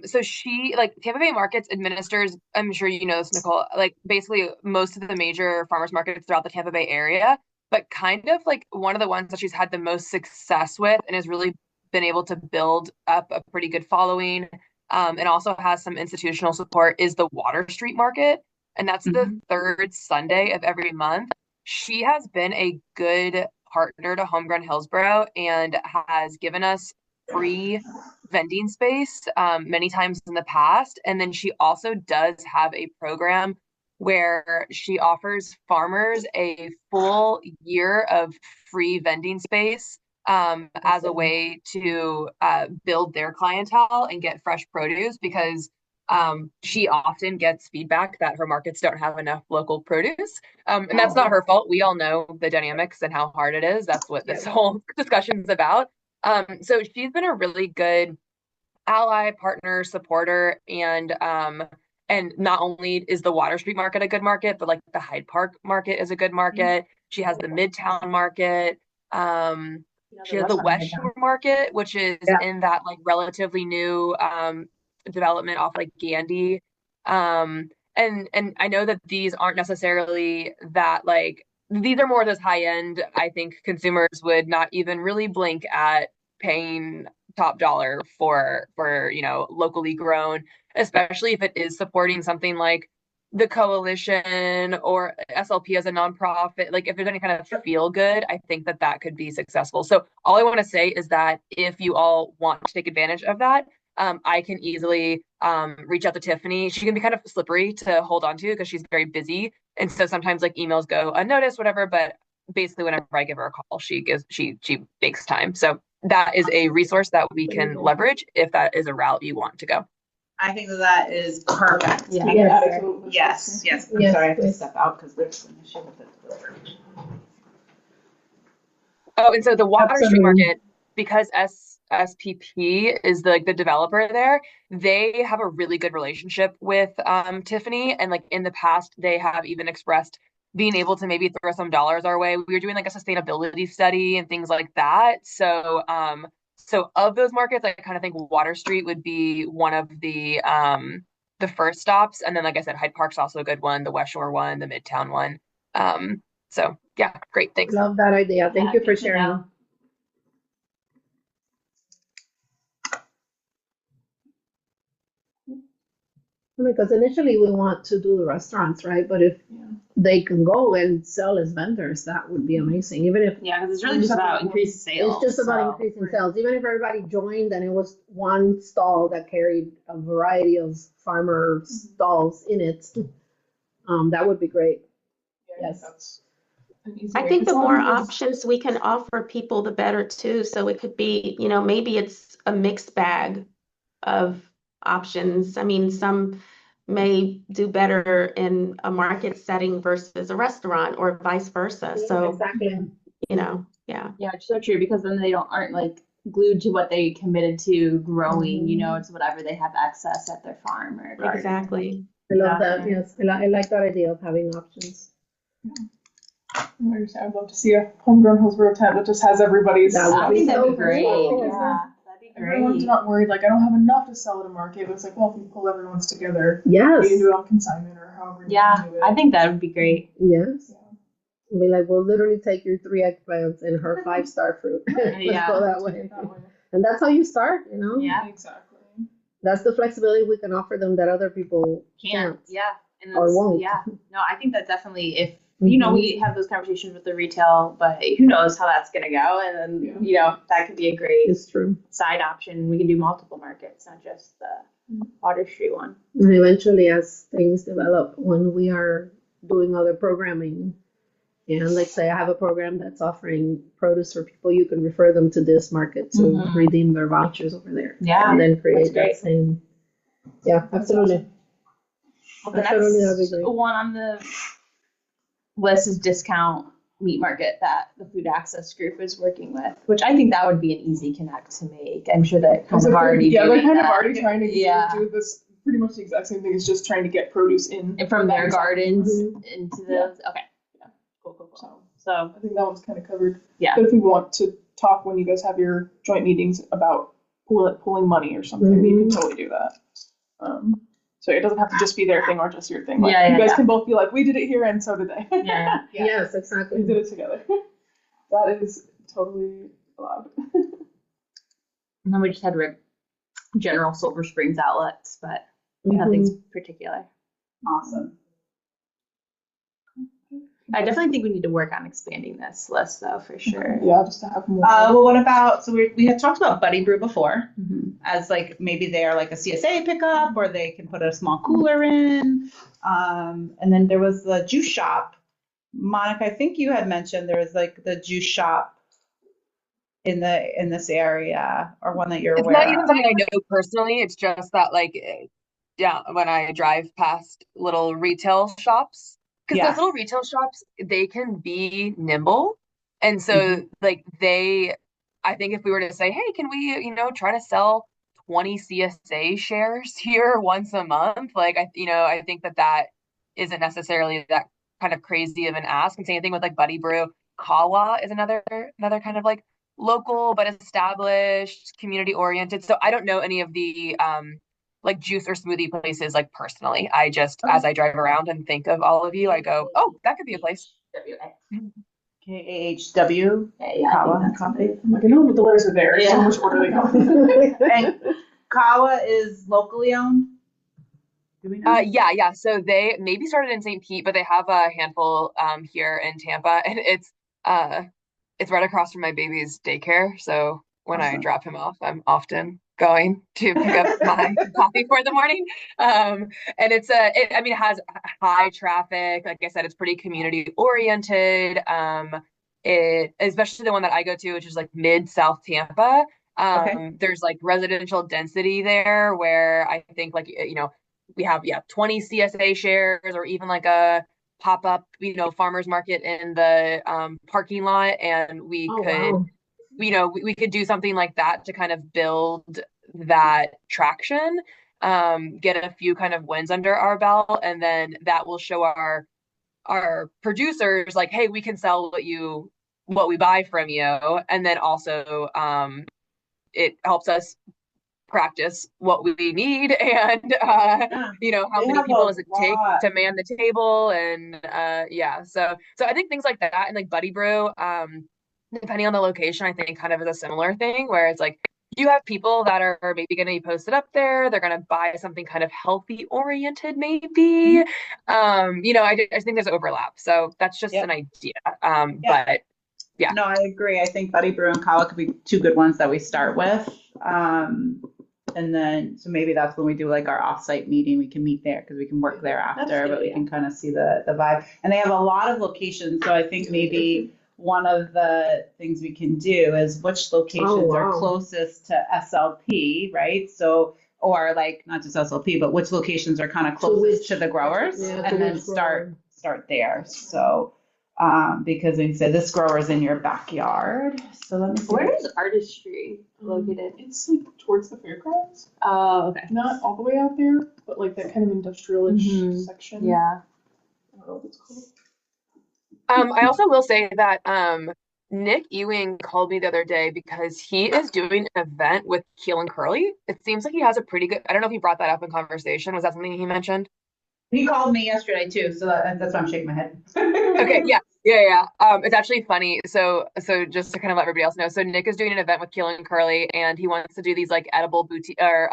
so she like Tampa Bay Markets administers, I'm sure you know this, Nicole, like basically most of the major farmers markets throughout the Tampa Bay area, but kind of like one of the ones that she's had the most success with and has really been able to build up a pretty good following, and also has some institutional support is the Water Street Market. And that's the third Sunday of every month. She has been a good partner to Homegrown Hillsborough and has given us free vending space many times in the past. And then she also does have a program where she offers farmers a full year of free vending space as a way to build their clientele and get fresh produce, because she often gets feedback that her markets don't have enough local produce. And that's not her fault. We all know the dynamics and how hard it is. That's what this whole discussion is about. So she's been a really good ally, partner, supporter, and not only is the Water Street Market a good market, but like the Hyde Park Market is a good market. She has the Midtown Market. She has the West Shore Market, which is in that like relatively new development off like Gandy. And I know that these aren't necessarily that like, these are more those high end. I think consumers would not even really blink at paying top dollar for locally grown, especially if it is supporting something like the coalition or SLP as a nonprofit. Like if there's any kind of feel good, I think that could be successful. So all I want to say is that if you all want to take advantage of that, I can easily reach out to Tiffany. She can be kind of slippery to hold on to because she's very busy. And so sometimes like emails go unnoticed, whatever, but basically whenever I give her a call, she makes time. So that is a resource that we can leverage if that is a route you want to go. I think that is perfect. Yeah. We can add it Yes. to the list. Yes. I'm Yes, sorry, I have to please. step out because there's an issue with it. Oh, and so the Water Street Absolutely. Market, because SPP is the developer there, they have a really good relationship with Tiffany, and like in the past they have even expressed being able to maybe throw some dollars our way. We were doing like a sustainability study and things like that. So of those markets, I kind of think Water Street would be one of the first stops, and then like I said, Hyde Park's also a good one, the West Shore one, the Midtown one. So yeah, great, thanks. Love that idea. Thank you for sharing. Because initially we want to do the restaurants, right? But if they can go and sell as vendors, that would be amazing. Even if Yeah, because it's really just about increasing sales. it's just about increasing sales. Even if everybody joined and it was one stall that carried a variety of farmer stalls in it, that would be great. Yes. That's an easy I way. think It's the a lot more of years. options we can offer people, the better too. So it could be, maybe it's a mixed bag of options. I mean, some may do better in a market setting versus a restaurant or vice versa. So, Exactly. yeah. Yeah, it's so true because then they aren't like glued to what they committed to growing. It's whatever they have excess at their farm or garden. Exactly. I love that. Yes, I like that idea of having options. I'd love to see a homegrown Hillsborough tent that just has everybody's. That would I be think that'd so be great. cool. Yeah, that'd be Everyone's great. not worried, like, I don't have enough to sell at a market. It's like, well, if we pull everyone's together, Yes. you can do it on consignment or however you Yeah, can do it. I think that would be great. Yes. Yeah. We'll be like, we'll literally take your 3 eggplants and her 5-star fruit. Let's Yeah. go that way. And that's how you start, Yeah. Exactly. That's the flexibility we can offer them that other people can't. Yeah. And Or won't. Yeah. No, I think that definitely if Mhm. we have those conversations with the retail, but who knows how that's gonna go. And then, that could be a great It's true. side option. We can do multiple markets, not just the Water Street one. And eventually, as things develop, when we are doing other programming, and let's say I have a program that's offering produce for people, you can refer them to this market to Mhm. redeem their vouchers over there. Yeah, And then create that's that great. same. Yeah, absolutely. Well, the Absolutely, that'd be next great. one on the list is discount meat market that the food access group is working with, which I think that would be an easy connect to make. I'm sure that kind of already they're doing kind of that. already trying to Yeah. do this pretty much the exact same thing. It's just trying to get produce in And from their gardens Mhm. into the okay. Yeah. Cool. So I think that one's kind of covered. Yeah. But if we want to talk when you guys have your joint meetings about pulling money or something, you can totally do that. So it doesn't have to just be their thing or just your thing. Like, Yeah, you guys yeah. can both be like, we did it here and so did they. yeah. Yes, We exactly. did it together. That is totally allowed. And then we just had general Silver Springs outlets, but Mhm. nothing's particular. Awesome. I definitely think we need to work on expanding this list though, for sure. Yeah, just to have more. Well, what about, so we had talked about Buddy Brew before Mhm. as like maybe they're like a CSA pickup or they can put a small cooler in. And then there was the juice shop. Monica, I think you had mentioned there was like the juice shop in this area or one that you're It's aware not even of. something I know personally. It's just that when I drive past little retail shops, because Yeah. those little retail shops, they can be nimble. And so Mm-hmm. I think if we were to say, hey, can we, try to sell 20 CSA shares here once a month? I think that isn't necessarily that kind of crazy of an ask. And same thing with like Buddy Brew. Kawa is another kind of like local but established, community oriented. So I don't know any of the like juice or smoothie places like personally. I just as I drive around and think of all of you, I go, oh, that could be a place. KAHW. Yeah, Kawa Coffee. I'm like, I know, but the letters are there. So Yeah. which order they go? And Kawa is locally owned. Do we know? Yeah. So they maybe started in St. Pete, but they have a handful here in Tampa, and it's right across from my baby's daycare. So when I Awesome. drop him off, I'm often going to pick up my coffee for the morning. And it has high traffic. Like I said, it's pretty community oriented. Especially the one that I go to, which is like mid South Tampa. There's like residential density there where I think like, we have, 20 CSA shares or even like a pop-up, farmers market in the parking lot. And we Oh, could, wow. we could do something like that to kind of build that traction, get a few kind of wins under our belt, and then that will show our producers like, hey, we can sell what we buy from you. And then also it helps us practice what we need and how They many have people a does it take lot. to man the table. And so I think things like that and like Buddy Brew, depending on the location, I think kind of is a similar thing where it's like you have people that are maybe going to be posted up there, they're going to buy something kind of healthy oriented maybe. I think there's overlap, so that's just an idea. But yeah. No, I agree. I think Buddy Brew and Kala could be two good ones that we start with. And then, so maybe that's when we do like our offsite meeting, we can meet there because we can work there after, but we can kind of see the vibe. And they have a lot of locations. So I think maybe one of the things we can do is which locations are closest to SLP, right? So, or like not just SLP, but which locations are kind of closest to the growers, and then start there. So, because they said this grower's in your backyard. So let me see. Where is Artistry located? It's like towards the fairgrounds. Oh, okay. Not all the way out there, but like that kind of industrial-ish section. Yeah. I don't know what it's called. I also will say that Nick Ewing called me the other day because he is doing an event with Keel and Curly. It seems like he has a pretty good, I don't know if he brought that up in conversation. Was that something he mentioned? He called me yesterday too, so that's why I'm shaking my head. Okay, yeah. It's actually funny. So just to kind of let everybody else know, so Nick is doing an event with Keel and Curly, and he wants to do these like edible boutique or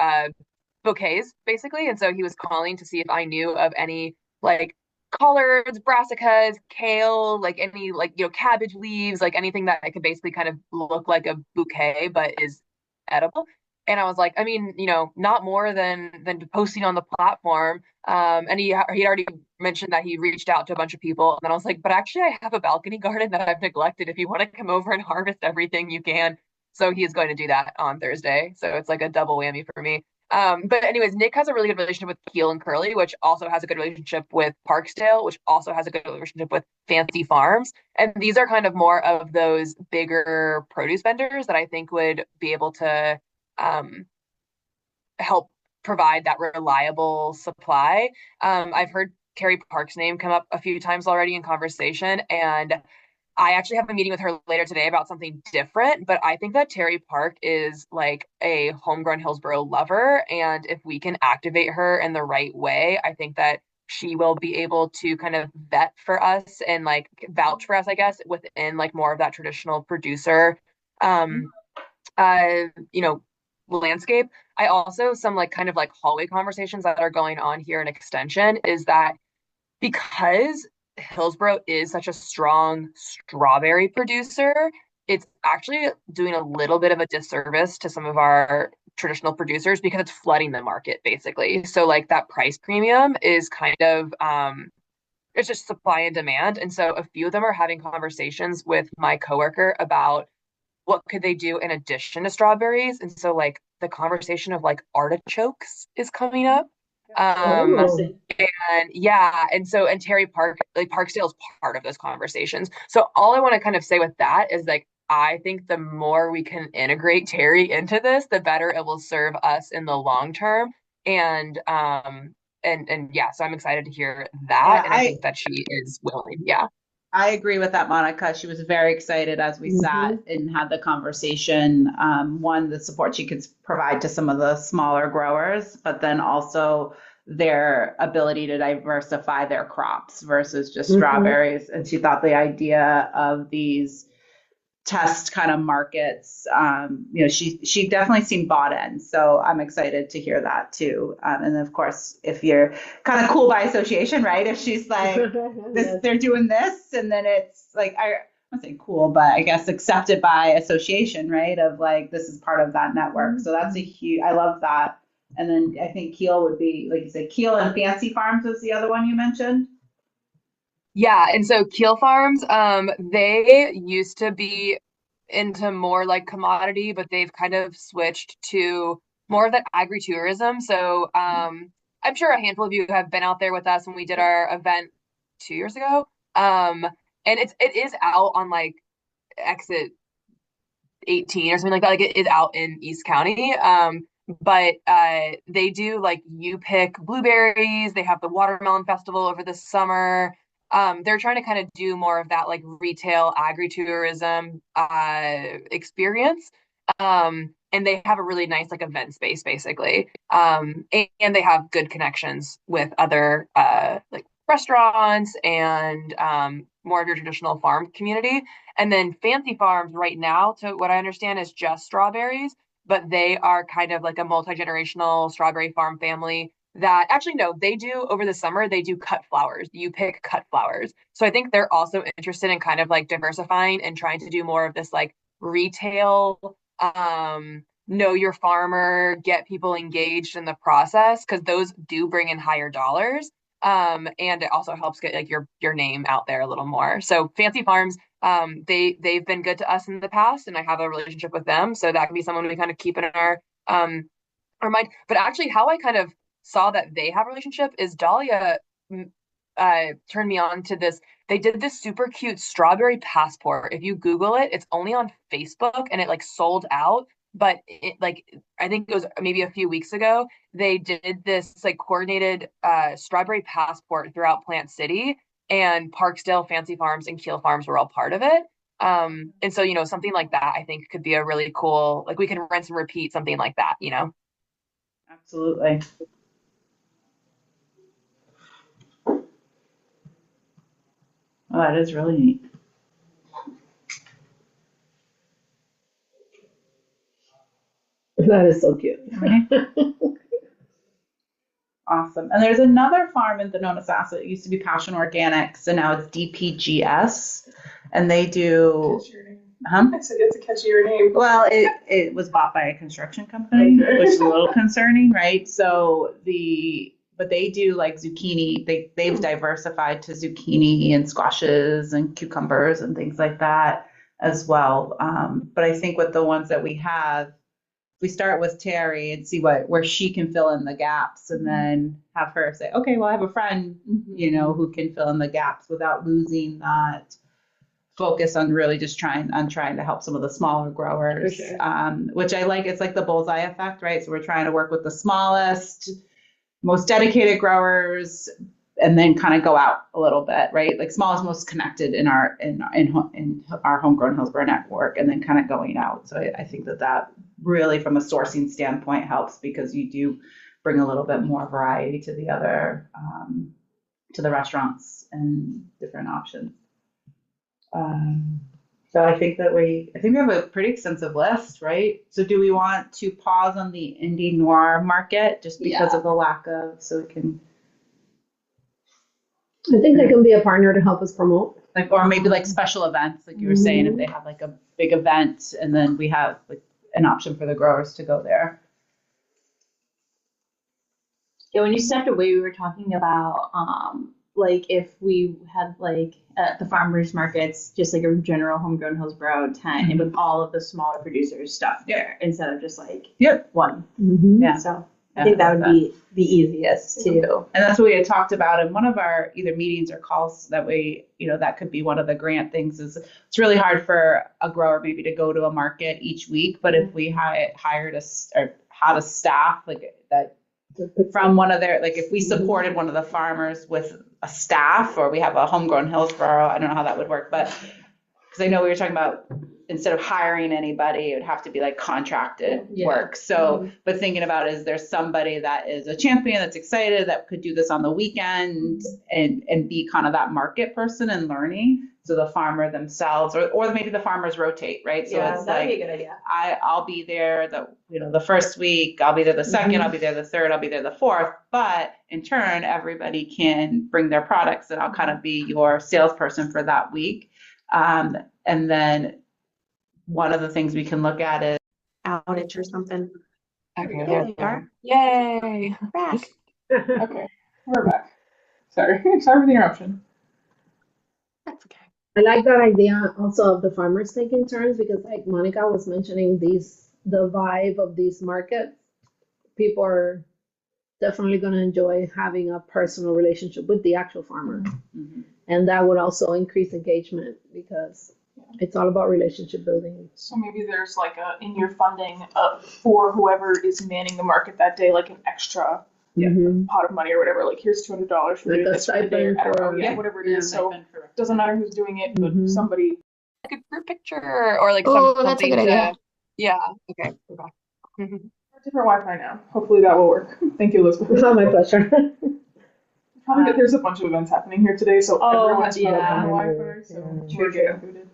bouquets, basically. And so he was calling to see if I knew of any like collards, brassicas, kale, like any like cabbage leaves, like anything that could basically kind of look like a bouquet but is edible. And I was like, I mean, not more than posting on the platform. And he'd already mentioned that he reached out to a bunch of people. And then I was like, but actually, I have a balcony garden that I've neglected. If you want to come over and harvest everything, you can. So he is going to do that on Thursday. So it's like a double whammy for me. But anyways, Nick has a really good relationship with Keel and Curly, which also has a good relationship with Parksdale, which also has a good relationship with Fancy Farms. And these are kind of more of those bigger produce vendors that I think would be able to help provide that reliable supply. I've heard Terry Park's name come up a few times already in conversation, and I actually have a meeting with her later today about something different, but I think that Terry Park is like a homegrown Hillsborough lover, and if we can activate her in the right way, I think that she will be able to kind of vet for us and like vouch for us, I guess, within like more of that traditional producer landscape. I also some like kind of like hallway conversations that are going on here in Extension is that because Hillsborough is such a strong strawberry producer, it's actually doing a little bit of a disservice to some of our traditional producers because it's flooding the market basically. So like that price premium is kind of it's just supply and demand. And so a few of them are having conversations with my coworker about what could they do in addition to strawberries. And so like the conversation of like artichokes is coming up. And Terry Park, like Parksdale is part of those conversations. So all I want to kind of say with that is like I think the more we can integrate Terry into this, the better it will serve us in the long term. And so I'm excited to hear that. And I think that she is willing. Yeah. I agree with that, Monica. She was very excited as we sat and had the conversation. One, the support she could provide to some of the smaller growers, but then also their ability to diversify their crops versus just strawberries. And she thought the idea of these test kind of markets, she definitely seemed bought in. So I'm excited to hear that too. And then of course, if you're kind of cool by association, right? If she's like, they're doing this, and then it's like, I'm not saying cool, but I guess accepted by association, right? Of like, this is part of that network. So that's I love that. And then I think Keel would be, like you said, Keel and Fancy Farms was the other one you mentioned. Yeah, and so Keel Farms, they used to be into more like commodity, but they've kind of switched to more of that agritourism. So I'm sure a handful of you have been out there with us when we did our event 2 years ago. And it is out on like exit 18 or something like that. Like it is out in East County. But they do like you pick blueberries. They have the watermelon festival over the summer. They're trying to kind of do more of that like retail agritourism experience. And they have a really nice like event space basically. And they have good connections with other like restaurants and more of your traditional farm community. And then Fancy Farms right now, to what I understand, is just strawberries, but they are kind of like a multi-generational strawberry farm family that actually, no, they do over the summer, they do cut flowers. You pick cut flowers. So I think they're also interested in kind of like diversifying and trying to do more of this like retail, know your farmer, get people engaged in the process, because those do bring in higher dollars. And it also helps get like your name out there a little more. So Fancy Farms, they've been good to us in the past, and I have a relationship with them, so that can be someone we kind of keep in our mind. But actually, how I kind of saw that they have a relationship is Dahlia turned me on to this. They did this super cute strawberry passport. If you Google it, it's only on Facebook, and it like sold out. But it like I think it was maybe a few weeks ago, they did this like coordinated strawberry passport throughout Plant City, and Parksdale, Fancy Farms, and Keel Farms were all part of it. And so, something like that I think could be a really cool, like we can rinse and repeat something like that. Absolutely. Oh, that is really neat. That is so cute. Awesome. And there's another farm in Thonotosassa. It used to be Passion Organics, and now it's DPGS. And they do. It's a catchier name. Well, it was bought by a construction company, which is a little concerning, right? But they do like zucchini. They've diversified to zucchini and squashes and cucumbers and things like that as well. But I think with the ones that we have, we start with Terry and see where she can fill in the gaps, and then have her say, okay, well, I have a friend, who can fill in the gaps without losing that focus on really just trying to help some of the smaller growers, which I like. It's like the bullseye effect, right? So we're trying to work with the smallest, most dedicated growers, and then kind of go out a little bit, right? Like smallest, most connected in our Homegrown Hillsborough network, and then kind of going out. So I think that really, from a sourcing standpoint, helps, because you do bring a little bit more variety to the other, to the restaurants and different options. So I think we have a pretty extensive list, right? So do we want to pause on the indie noir market just because of the lack of, so we can. I think they can be a partner to help us promote. Or maybe like special events, like you were saying, if they have like a big event, and then we have like an option for the growers to go there. Yeah, when you stepped away, we were talking about like if we had like at the farmers markets, just like a general Homegrown Hillsborough tent, and with all of the smaller producers stuff there, instead of just like one. Yeah. So I think that would be the easiest too. And that's what we had talked about in one of our either meetings or calls, that we, that could be one of the grant things. Is it's really hard for a grower maybe to go to a market each week, but if we hired or had a staff like that from one of their, like if we supported one of the farmers with a staff, or we have a Homegrown Hillsborough, I don't know how that would work, but because I know we were talking about, instead of hiring anybody, it would have to be like contracted work. So, but thinking about, is there somebody that is a champion that's excited that could do this on the weekend and be kind of that market person and learning? So the farmer themselves, or maybe the farmers rotate, right? So it's that'd like, be a good idea. I'll be there the first week, I'll be there the second, I'll be there the third, I'll be there the fourth. But in turn, everybody can bring their products, and I'll kind of be your salesperson for that week. And then one of the things we can look at is outage or something. Okay, There they are. Yay! Back. Okay, we're back. Sorry for the interruption. That's okay. I like that idea also of the farmers taking turns because like Monica was mentioning the vibe of these markets. People are definitely going to enjoy having a personal relationship with the actual farmer. Mhm. And that would also increase engagement because it's all about relationship building. So maybe there's like in your funding for whoever is manning the market that day, like an extra pot of money or whatever. Like here's $200 for Like doing a this for the day. stipend I don't know. for- Yeah, whatever it is. So it doesn't matter who's doing it, but somebody. Like a group picture or like Oh, that's a something good idea. Yeah. Okay. We're back. Different Wi-Fi now. Hopefully that will work. Thank you, Elizabeth. It's not my pleasure. Probably there's a bunch of events happening here today, so everyone's yeah. on Wi-Fi, so Yeah. we're getting included.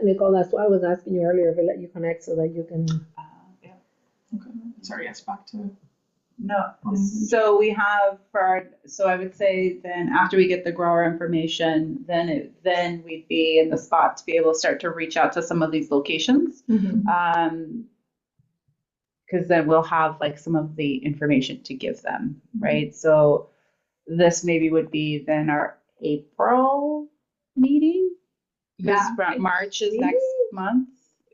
Nicole, that's why I was asking you earlier if I let you connect so that you can. Yeah. Okay. Sorry. Yes. Back to. No, so we have so I would say then after we get the grower information, then we'd be in the spot to be able to start to reach out to some of these locations. Because then we'll have like some of the information to give them, right? So this maybe would be then our April meeting. Because March is next month.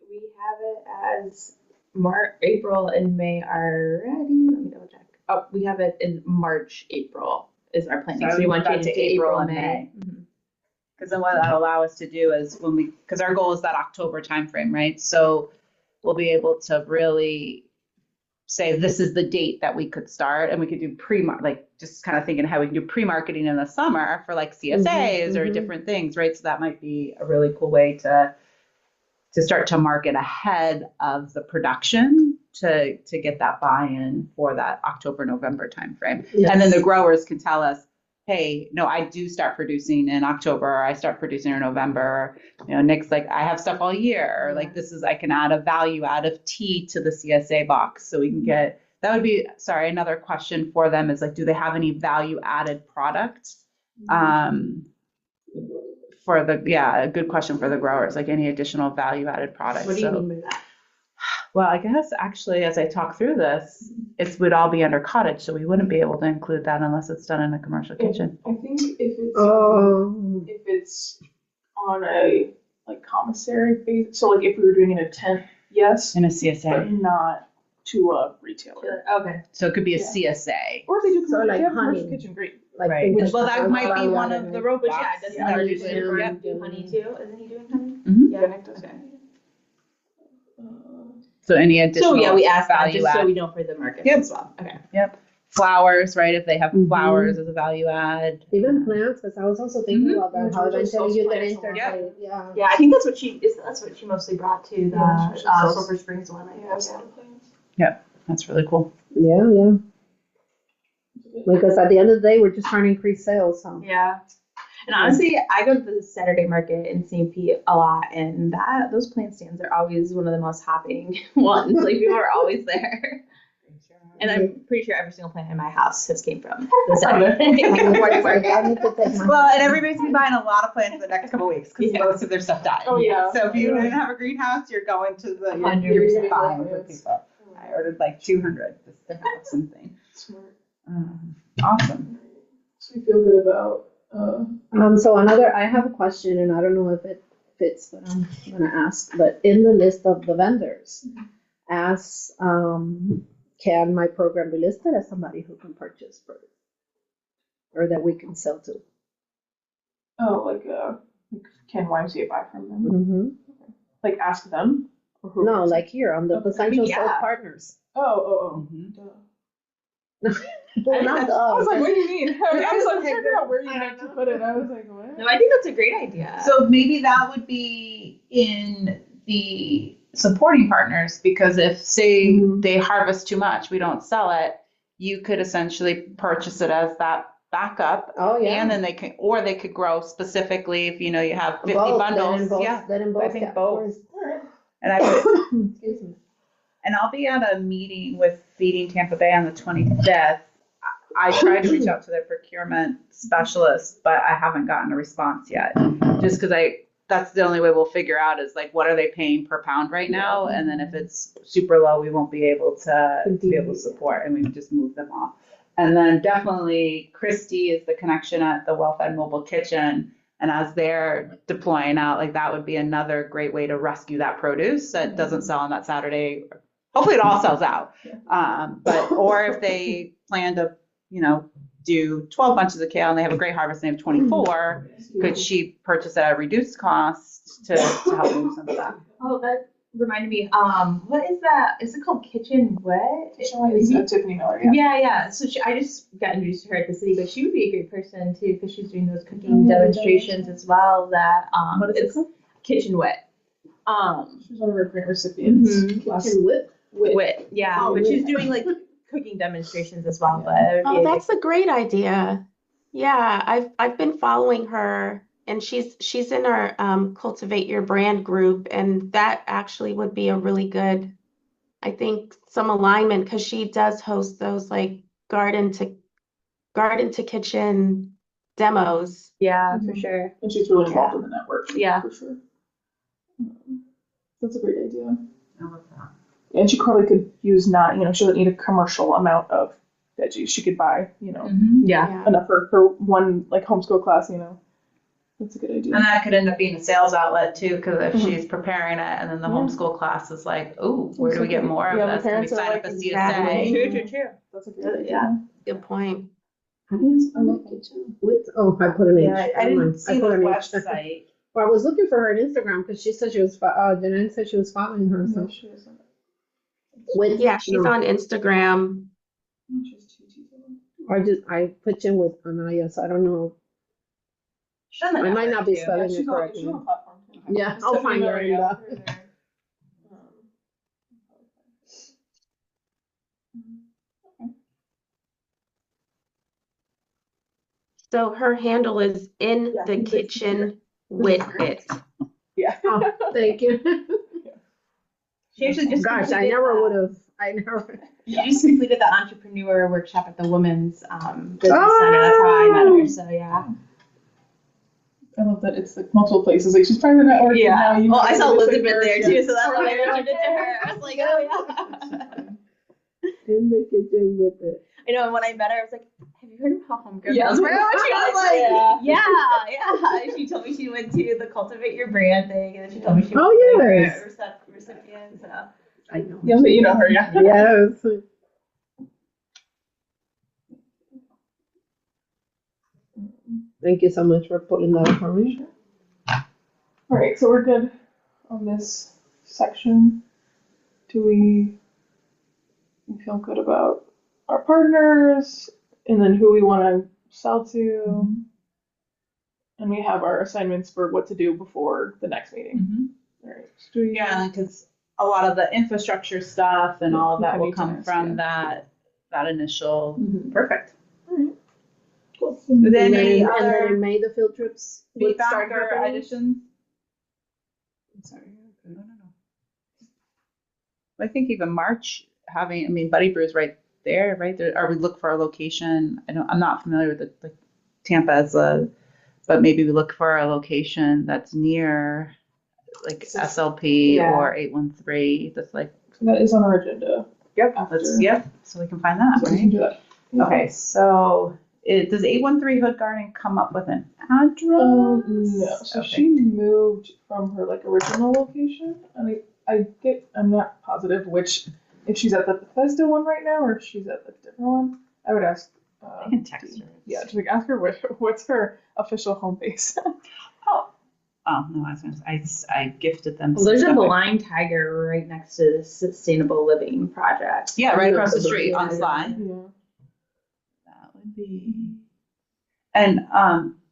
We have it as March, April, and May already. Let me double check. Oh, we have it in March, April is our planning. So we want to change it to April and May. Because then what that'll allow us to do is because our goal is that October timeframe, right? So we'll be able to really say this is the date that we could start, and we could do just kind of thinking how we can do pre-marketing in the summer for like CSAs or different things, right? So that might be a really cool way to start to market ahead of the production to get that buy-in for that October, November timeframe. Yes. And then the growers can tell us, hey, no, I do start producing in October, or I start producing in November. Nick's like, I have stuff all year. Or like I can add a value out of tea to the CSA box. So we can that would be, another question for them is like, do they have any value added product? A good question for the growers, like any additional value added products. What do you mean by that? Well, I guess actually, as I talk through this, it would all be under cottage, so we wouldn't be able to include that unless it's done in a commercial kitchen. I think if it's on a like commissary base, so like if we were doing it in a tent, yes, in a CSA, but not to a retailer. Okay. So it could be a CSA. Or if they do like commercial kitchen, great. Right. Well, that might be one of the robots. Doesn't honey do honey too? Isn't he doing honey? Mm-hmm. Yeah, Nick does. So any additional we asked that value just add. so we know for the market as well. Okay. Yep. Flowers, right? If they have flowers as a value add. Even plants, because I was also thinking about that. How eventually you can interplay. Yeah, I think that's what she mostly brought to the Silver Springs one. Yep, that's really cool. Yeah. Because at the end of the day, we're just trying to increase sales. So. Yeah. And honestly, I go to the Saturday market in St. Pete a lot, and those plant stands are always one of the most hopping ones. Like people are always there. And I'm pretty sure every single plant in my house has came from the Saturday market. Well, and everybody's gonna be buying a lot of plants in the next couple of weeks because most of their stuff died. Oh yeah. So if you didn't have a greenhouse, you're going to you're buying for people. I ordered like 200 just to have something. Smart. Awesome. So you feel good about. So I have a question, and I don't know if it fits, but I'm gonna ask. But in the list of the vendors, can my program be listed as somebody who can purchase fruit, or that we can sell to? Oh, like can YMCA buy from them? Like ask them. Or who? No, like here on the potential sales partners. Oh. Well, not I was like, what do you mean? I was like figuring out where you meant to put it. I was like, what? No, I think that's a great idea. So maybe that would be in the supporting partners, because if say they harvest too much, we don't sell it, you could essentially purchase it as that backup. Oh yeah. And then they could grow specifically if you have 50 bundles. Then in both. I think both. And Excuse me. And I'll be at a meeting with Feeding Tampa Bay on the 25th. I tried to reach out to their procurement specialist, but I haven't gotten a response yet. Just because that's the only way we'll figure out is like, what are they paying per pound right now? And then if it's super low, we won't be able to support, and we would just move them off. And then definitely Christy is the connection at the Well Fed Mobile Kitchen. And as they're deploying out, like that would be another great way to rescue that produce that doesn't sell on that Saturday. Hopefully it all sells out. Or if they plan to, do 12 bunches of kale and they have a great harvest and they have 24, could she purchase at a reduced cost to help move some of that? Oh, that reminded me. What is that? Is it called Kitchen Wet? Tiffany Miller, Yeah. So I just got introduced to her at the city, but she would be a great person too because she's doing those cooking demonstrations as well. That What is it called? Kitchen Wet. She's one of our grant recipients. Kitchen Wit. Yeah, but she's doing like cooking demonstrations as well. But Oh, that's a great idea. Yeah, I've been following her, and she's in our Cultivate Your Brand group, and that actually would be a really good, I think, some alignment because she does host those like garden to kitchen demos. yeah, for sure. And she's really involved in the network. Yeah. For sure. That's a great idea. I love that. And she probably could use she doesn't need a commercial amount of veggies. She could buy, Yeah. enough for one like homeschool class, That's a good idea. And that could end up being a sales outlet too, because if she's preparing it and then the homeschool class is like, oh, where do we get more of this? Can we parents are sign like, up a CSA? exactly. True. That's a good idea. Yeah. Good point. I like kitchen with. Oh, I put an H. Yeah, I didn't see the put an H. website. Well, I was looking for her on Instagram because she said she was. Janine said she was following her. So. She isn't. With Yeah, she's on Instagram. I put in with Anaya, so I don't know. I might not be spelling it She's correctly. on the platform too. Yeah, I'll find her. So her handle is in the kitchen with it. Yeah. Oh, thank you. She actually just Gosh, I completed never would have. I never. She just completed the entrepreneur workshop at the Women's Business Center. That's how I met her. So yeah. I love that it's like multiple places. Like she's part of the network. Yeah. And now you Well, I saw it's, like, Elizabeth there too, so that's why I Yeah. mentioned it to her. I was like, oh yeah. In the kitchen with it. I know. And when I met her, I was like, have you heard of how Homegrown Yeah. Hillsborough? And she was like, Yeah. yeah. And she told me she went to the Cultivate Your Brand thing, and then she told me she was Oh, a yes. grant recipient. So. I know. Yeah, but you know her, yeah. Yes. Thank you so much for putting that information. All right, so we're good on this section. Do we feel good about our partners and then who we want to sell to? And we have our assignments for what to do before the next meeting. All right. So do we, Yeah, because a lot of the infrastructure stuff and all of that will Need to come ask, from yeah. that initial. Mhm. Perfect. Cool. Then And any then other in May, the field trips would feedback start or happening. additions? I'm sorry. No. I think even March Buddy Brew's right there, right there. Or we look for a location. I'm not familiar with like Tampa as but maybe we look for a location that's near like SLP Yeah. or 813. That's like That is on our agenda. yep, After. so we can find that, So we can right? do that. Okay, so does 813 Hood Garden come up with an address? No. So Okay. she moved from her like original location, and I'm not positive if she's at the Bethesda one right now or if she's at the different one. I would ask. I can text her. Yeah, to ask her what's her official home base. Oh no, I gifted them. Well, some there's a stuff. blind tiger right next to the Sustainable Living Project. Yeah, right across the street on Yeah. Sly. Yeah. That would be. And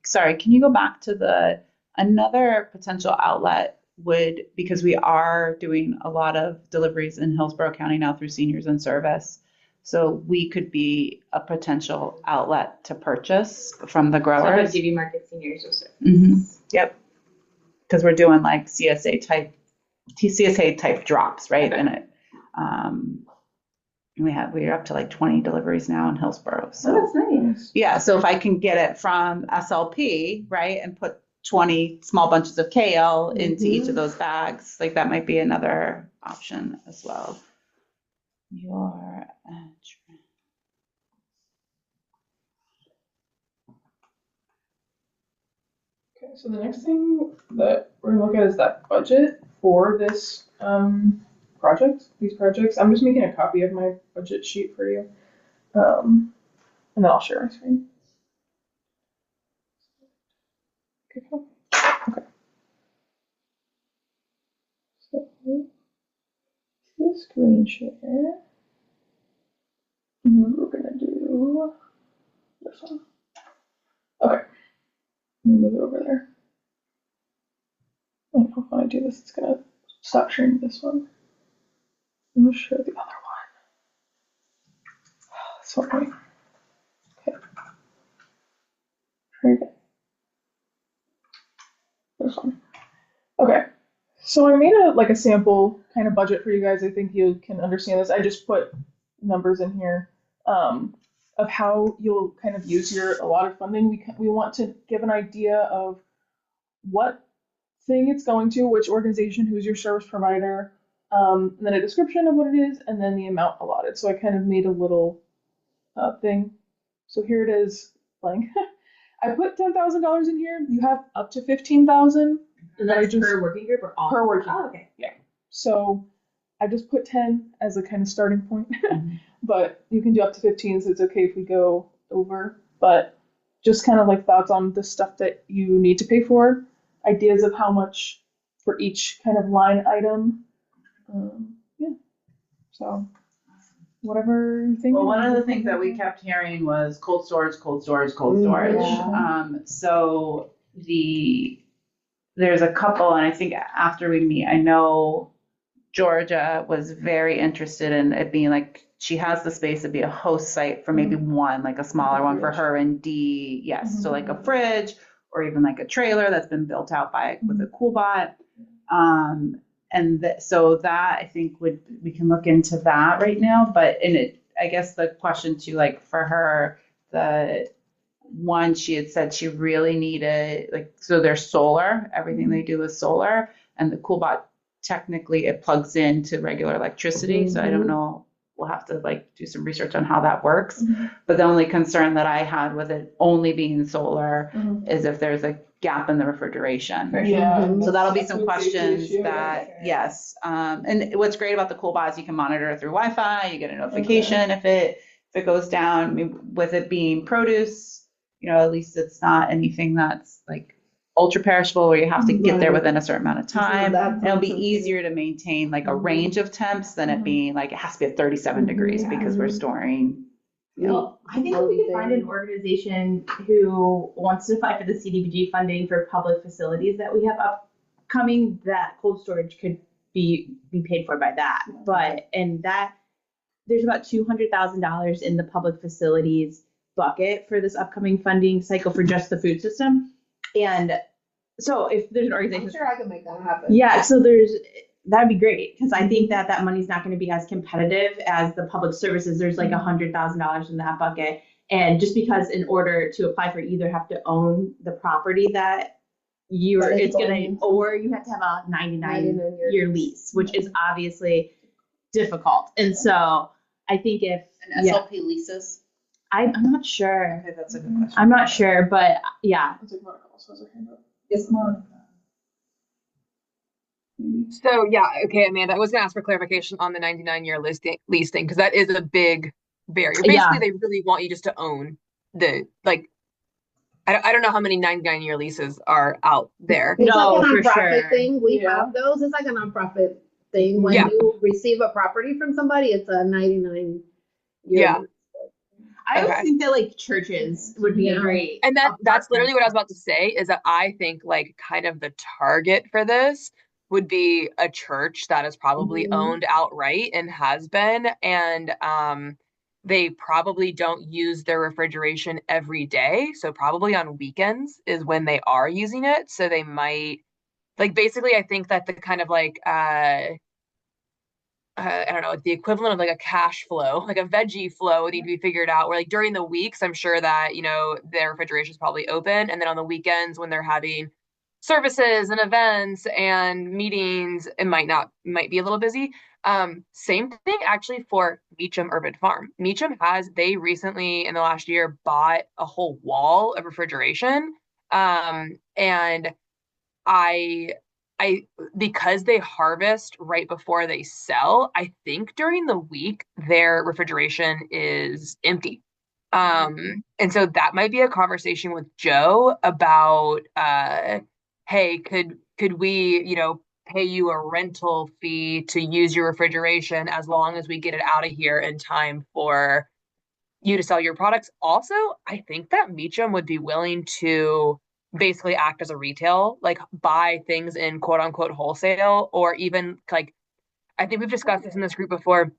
sorry, can you go back to another potential outlet because we are doing a lot of deliveries in Hillsborough County now through Seniors in Service. So we could be a potential outlet to purchase from the So growers. DV Market Seniors or so. Yep. Because we're doing like CSA type drops, right? Okay. And it, we're up to like 20 deliveries now in Hillsborough. So Oh, that's nice. yeah, so if I can get it from SLP, right, and put 20 small bunches of kale into each of those bags, like that might be another option as well. Your address. Okay, so the next thing that we're gonna look at is that budget for this these projects. I'm just making a copy of my budget sheet for you. And then I'll share my screen. Okay, cool. Okay. So screen share. And then we're gonna do this one. Okay. Let me move it over there. And when I do this, it's gonna stop sharing this one. I'm gonna share the other one. This one. Okay. Try again. This one. Okay. So I made a sample kind of budget for you guys. I think you can understand this. I just put numbers in here of how you'll kind of use your allotted funding. We want to give an idea of what thing it's going to, which organization, who's your service provider, and then a description of what it is, and then the amount allotted. So I kind of made a little thing. So here it is, blank. I put $10,000 in here. You have up to 15,000. And that's per working group or all? Per working group. Oh, okay. Yeah. So I just put 10 as a kind of starting point, but you can do up to 15, so it's okay if we go over. But just kind of like thoughts on the stuff that you need to pay for, ideas of how much for each kind of line item. Yeah. So whatever you think. Well, one of the things that we kept hearing was cold storage, cold storage, cold storage. Yeah. So there's a couple, and I think after we meet, I know Georgia was very interested in it being like, she has the space to be a host site for maybe one, like a smaller one for her, and D, yes, so like a fridge or even like a trailer that's been built out with a Coolbot. So that I think we can look into that right now, but I guess the question too, like for her, the one she had said she really needed, like, so there's solar, everything they do is solar, and the Coolbot technically it plugs into regular electricity. So I don't know, we'll have to like do some research on how that works. But the only concern that I had with it only being solar is if there's a gap in the refrigeration. Yeah. So that'll be some questions that, yes. And what's great about the Coolbot is you can monitor it through Wi-Fi. You get a notification if it goes down. I mean, with it being produce, at least it's not anything that's like ultra perishable where you have to get there within a certain amount of time. And it'll be easier to maintain like a range of temps than it being like it has to be at 37 degrees because we're storing. Well, I think if we could find an organization who wants to apply for the CDBG funding for public facilities that we have upcoming, that cold storage could be paid for by that. There's about $200,000 in the public facilities bucket for this upcoming funding cycle for just the food system. And so if there's an organization, I'm sure I can make that happen. yeah, so that'd be great, because I think that money's not going to be as competitive as the public services. There's like $100,000 in that bucket, and just because in order to apply for, you either have to own the property that or you have to have a 99-year lease, which is obviously difficult. And so I think if SLP leases. I'm not sure. Okay, that's a good question. I'm not sure, but yeah. Yes, Monica. So yeah, okay, Amanda, I was gonna ask for clarification on the 99-year lease thing, because that is a big barrier. Basically, they really want you just to own I don't know how many 99-year leases are out there. It's No, like a for nonprofit sure. thing. We have those. It's like a nonprofit thing. When you receive a property from somebody, it's a 99-year. Yeah. I always think that like churches would be a great. And that's literally what I was about to say, is that I think like kind of the target for this would be a church that is probably owned outright and has been, and they probably don't use their refrigeration every day. So probably on weekends is when they are using it. So they might, like, basically I think that the kind of like I don't know, the equivalent of like a cash flow, like a veggie flow would need to be figured out, where like during the weeks, I'm sure that, their refrigeration is probably open. And then on the weekends when they're having services and events and meetings, it might be a little busy. Same thing actually for Meacham Urban Farm. Meacham they recently in the last year bought a whole wall of refrigeration, And I because they harvest right before they sell, I think during the week their refrigeration is empty. And so that might be a conversation with Joe about, hey, could we, pay you a rental fee to use your refrigeration as long as we get it out of here in time for you to sell your products. Also, I think that Meacham would be willing to basically act as a retail, like buy things in quote unquote wholesale, or even like, I think we've discussed this in this group before,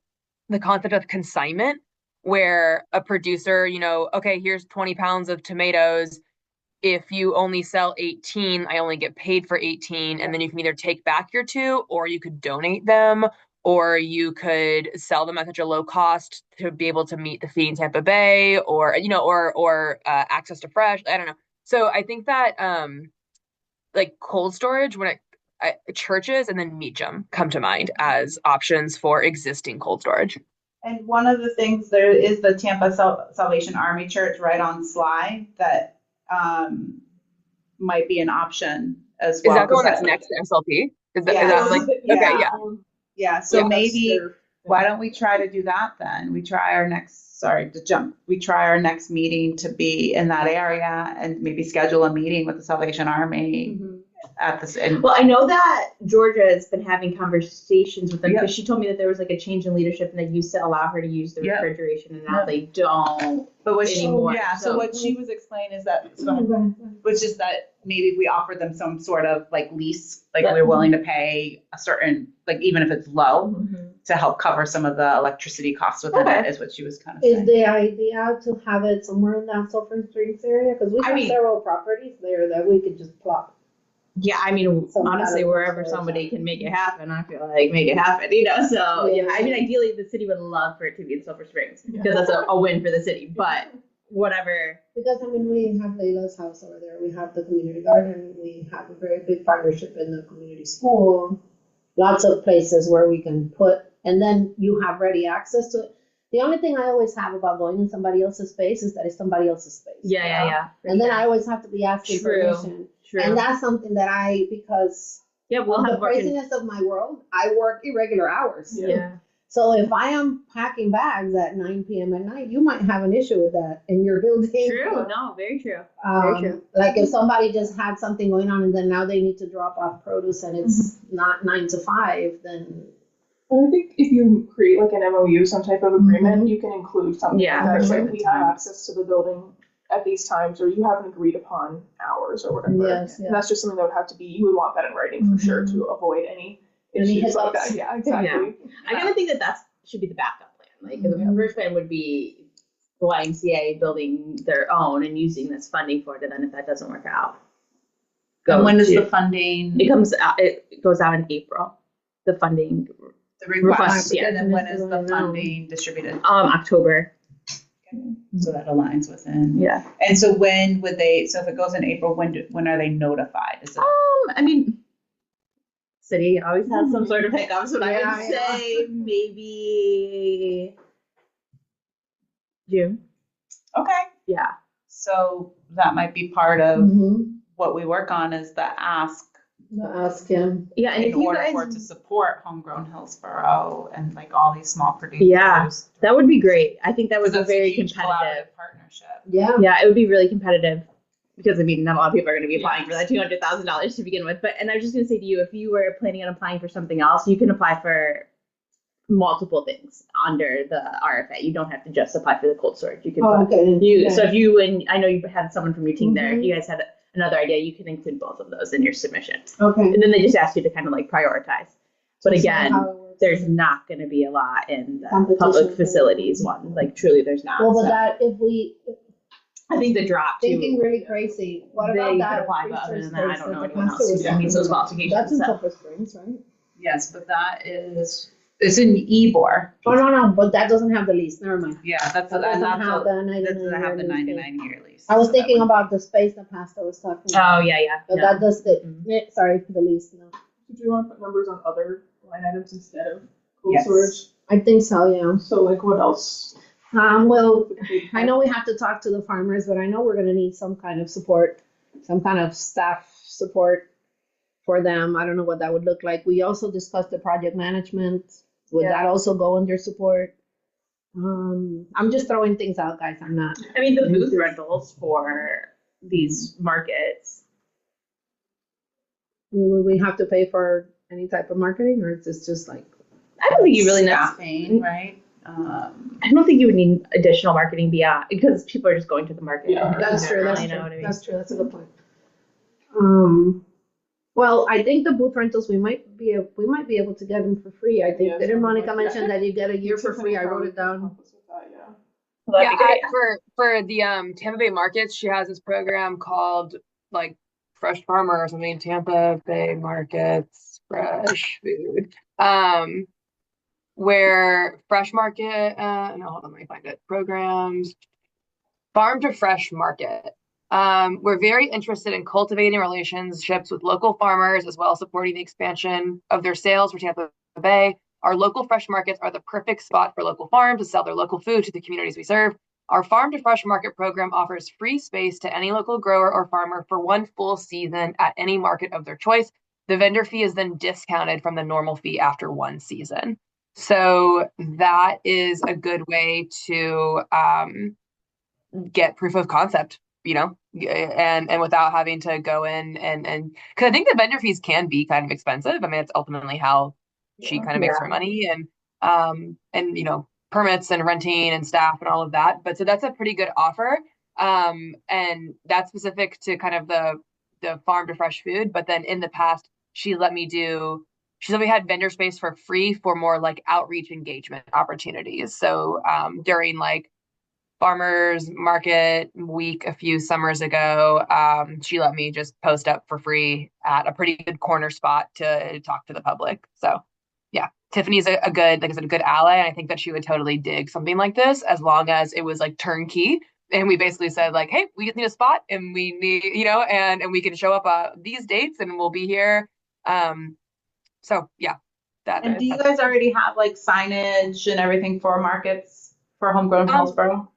the concept of consignment, where a producer, okay, here's 20 pounds of tomatoes. If you only sell 18, I only get paid for 18. And then you can either take back your two, or you could donate them, or you could sell them at such a low cost to be able to meet the fee in Tampa Bay, or, or access to fresh. I don't know. So I think that like cold storage, churches and then Meacham come to mind as options for existing cold storage. And one of the things, there is the Tampa Salvation Army Church right on Sly that might be an option as well. Is that the one that's next to SLP? Is that like, yeah. Okay, yeah. Yeah, so maybe, why don't we try to do that then? We try our next meeting to be in that area and maybe schedule a meeting with the Salvation Army at this. Well, I know that Georgia has been having conversations with them because she told me that there was like a change in leadership and they used to allow her to use the refrigeration and now they don't. But what anymore. So what she was explaining is that, which is that maybe if we offered them some sort of like lease, like we're willing to pay a certain, like even if it's low, to help cover some of the electricity costs within it, is what she was kind of saying. Is the idea to have it somewhere in that Sulphur Springs area? Because we have several properties there that we could just plop. Yeah, I mean, honestly, wherever somebody can make it happen, I feel like make it happen, So, I mean, ideally, the city would love for it to be in Sulphur Springs because that's a win for the city, but whatever. Because, I mean, we have Layla's house over there. We have the community garden. We have a very big partnership in the community school. Lots of places where we can put, and then you have ready access to it. The only thing I always have about going in somebody else's space is that it's somebody else's space. Yeah. And then I always have to be asking permission. True. And that's something that because we'll have the craziness of my world, I work irregular hours. Yeah. So if I am packing bags at 9 p.m. at night, you might have an issue with that in your building. True. No, very true. Very true. Like if somebody just had something going on and then now they need to drop off produce and it's not 9 to 5, then. I think if you create like an MOU, some type of agreement, you can include something like that. Like we have access to the building at these times, or you have an agreed upon hours or whatever. Yes, and that's just something that would have to be, you would want that in writing for sure to avoid any issues like that. Yeah, exactly. Yeah. I kind of think that should be the backup plan. Like the first plan would be the YMCA building their own and using this funding for it, and then if that doesn't work out. And when does the funding? It goes out in April. The funding. The request, and then when is the funding distributed? October. So that aligns within. Yeah. And so when would they? So if it goes in April, when are they notified? Is it? I mean, city always has some sort of hiccups, but I would say maybe June. Okay. Yeah. So that might be part of what we work on is the ask. Ask him. Yeah, and in order for it to support Homegrown Hillsborough and like all these small producers. Yeah, that would be great. I think that would be very competitive partnership. Yeah, it would be really competitive because I mean, not a lot of people are going to be applying for that $200,000 to begin with. And I was just going to say to you, if you were planning on applying for something else, you can apply for multiple things under the RFA. You don't have to just apply for the cold storage. You can. So if you and I know you had someone from your team there, if you guys had another idea, you can include both of those in your submission. Okay. And then they just ask you to kind of like prioritize. But again, there's not going to be a lot in the public facilities one. Like truly, there's not. Well, but that I think the drop too. Thinking really crazy. What about that? Apply, but other than that, I don't know anyone else who meets those qualifications. That's in Sulphur Springs, right? Yes, but that is. It's in Ybor. Oh no, but that doesn't have the lease. Never mind. Yeah, that doesn't have the 99-year lease. I was thinking about the space the pastor was talking about. Oh yeah. But that does sorry for the lease. No. Did you want to put numbers on other line items instead of cold storage? I think so. Yeah. So like, what else? Well, I know we have to talk to the farmers, but I know we're going to need some kind of support some kind of staff support for them. I don't know what that would look like. We also discussed the project management. Would that also go under support? I'm just throwing things out, guys. I'm not. I mean, the booth rentals for these markets. Will we have to pay for any type of marketing, or is this just like? I don't think you really Staffing, right? I don't think you would need additional marketing beyond because people are just going to the market. Yeah, That's true. That's You true. know what I mean? That's true. That's a good point. Well, I think the booth rentals we might be able to get them for free. I think Yeah, didn't so Monica like- mention that you get a year for free? I wrote it down. Help us with that, yeah. Well, that'd be great. For the Tampa Bay markets, she has this program called like Fresh Farmer or something. Tampa Bay Markets Fresh Food. Where Fresh Market, no, hold on, let me find it. Programs, Farm to Fresh Market. We're very interested in cultivating relationships with local farmers as well as supporting the expansion of their sales for Tampa Bay. Our local fresh markets are the perfect spot for local farms to sell their local food to the communities we serve. Our Farm to Fresh Market program offers free space to any local grower or farmer for one full season at any market of their choice. The vendor fee is then discounted from the normal fee after one season. So that is a good way to get proof of concept, and without having to go in and because I think the vendor fees can be kind of expensive. I mean, it's ultimately how she kind of makes her money and permits and renting and staff and all of that. But so that's a pretty good offer. And that's specific to kind of the farm to fresh food. But then in the past, she's let me had vendor space for free for more like outreach engagement opportunities. So during like farmers market week a few summers ago, she let me just post up for free at a pretty good corner spot to talk to the public. So yeah, Tiffany's a good, like I said, a good ally. And I think that she would totally dig something like this as long as it was like turnkey. And we basically said like, hey, we just need a spot and we need, and we can show up these dates and we'll be here. So yeah. And do you guys already have like signage and everything for markets for Homegrown Hillsborough?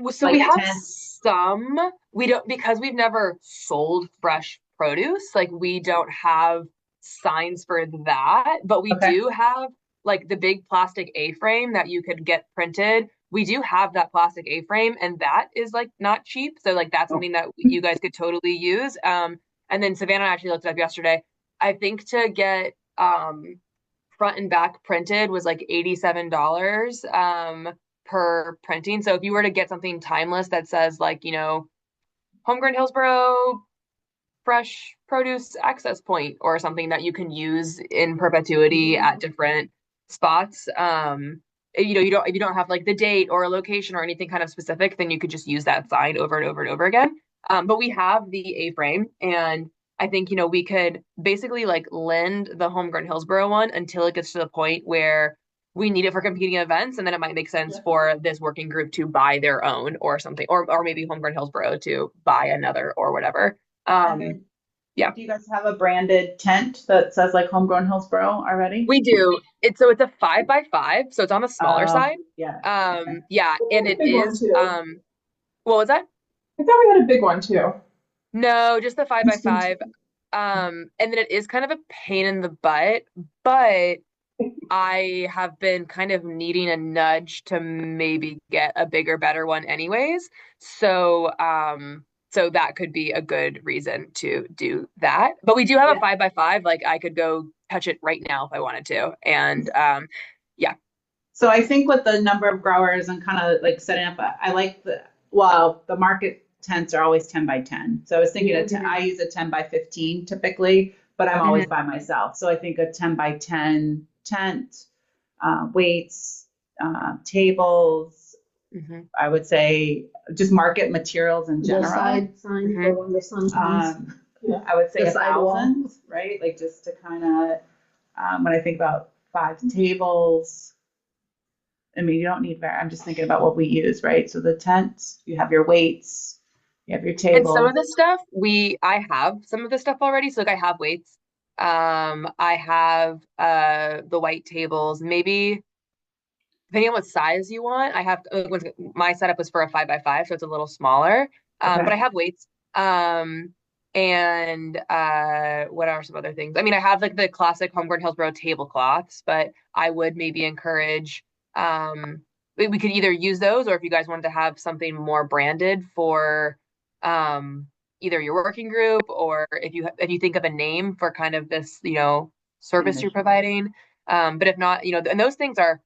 So like we have tents? some. We don't, because we've never sold fresh produce. Like we don't have signs for that, but we do have like the big plastic A-frame that you could get printed. We do have that plastic A-frame, and that is like not cheap. So like that's something that you guys could totally use. And then Savannah actually looked it up yesterday. I think to get front and back printed was like $87 per printing. So if you were to get something timeless that says like, Homegrown Hillsborough fresh produce access point or something that you can use in perpetuity at different spots. If you don't have like the date or a location or anything kind of specific, then you could just use that sign over and over and over again. But we have the A-frame, and I think, we could basically like lend the Homegrown Hillsborough one until it gets to the point where we need it for competing events. And then it might make sense for this working group to buy their own or something, or maybe Homegrown Hillsborough to buy another or whatever. Yeah. Do you guys have a branded tent that says like Homegrown Hillsborough already? We do. It's a 5x5, so it's on the smaller side. Yeah. Yeah, and it is. What was that? I thought we had a big one too. No, just the 5x5. And then it is kind of a pain in the butt, but I have been kind of needing a nudge to maybe get a bigger, better one anyways. So that could be a good reason to do that. But we do have a 5x5. Like I could go touch it right now if I wanted to. And yeah. So I think with the number of growers and kind of like setting up, I like the market tents are always 10 by 10. So I was thinking I use a 10 by 15 typically, but I'm always by myself. So I think a 10 by 10 tent, weights, tables, I would say just market materials in general. The side sign for when the sun comes. I would say The 1,000, right? Like just to kind of, when I think about 5 tables, I mean, you don't need I'm just thinking about what we use, right? So the tents, you have your weights, you have your table. And some of the stuff I have some of the stuff already. So like I have weights. I have the white tables, maybe depending on what size you want. I have my setup was for a 5x5, so it's a little smaller. But I have weights. And what are some other things? I mean, I have like the classic Homegrown Hillsborough tablecloths, but I would maybe encourage we could either use those, or if you guys wanted to have something more branded for either your working group, or if you think of a name for kind of this, service you're providing. But if not, and those things are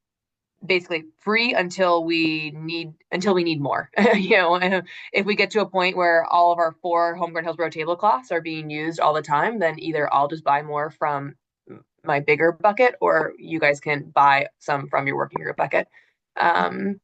basically free until we need more. If we get to a point where all of our 4 Homegrown Hillsborough tablecloths are being used all the time, then either I'll just buy more from my bigger bucket, or you guys can buy some from your working group bucket. So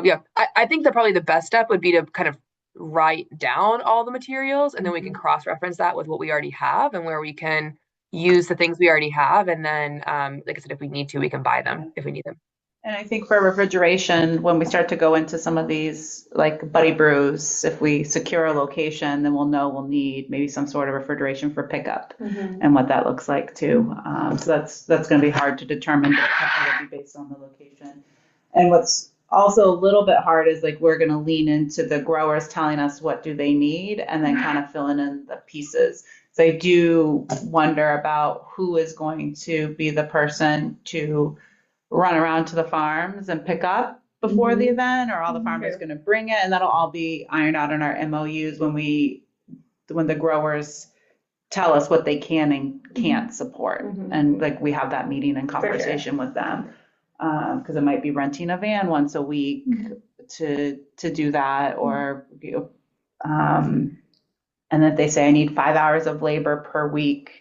yeah, I think that probably the best step would be to kind of write down all the materials, and then we can cross-reference that with what we already have and where we can use the things we already have. And then, like I said, if we need to, we can buy them if we need them. And I think for refrigeration, when we start to go into some of these like Buddy Brews, if we secure a location, then we'll know we'll need maybe some sort of refrigeration for pickup and what that looks like too. So that's going to be hard to determine, but it'll be based on the location. And what's also a little bit hard is like we're going to lean into the growers telling us what do they need and then kind of filling in the pieces. So I do wonder about who is going to be the person to run around to the farms and pick up before the event, or all the farmers going to bring it, and that'll all be ironed out in our MOUs when the growers tell us what they can and can't support, and like we have that meeting and conversation with them, because it might be renting a van once a week to do that, or and if they say I need 5 hours of labor per week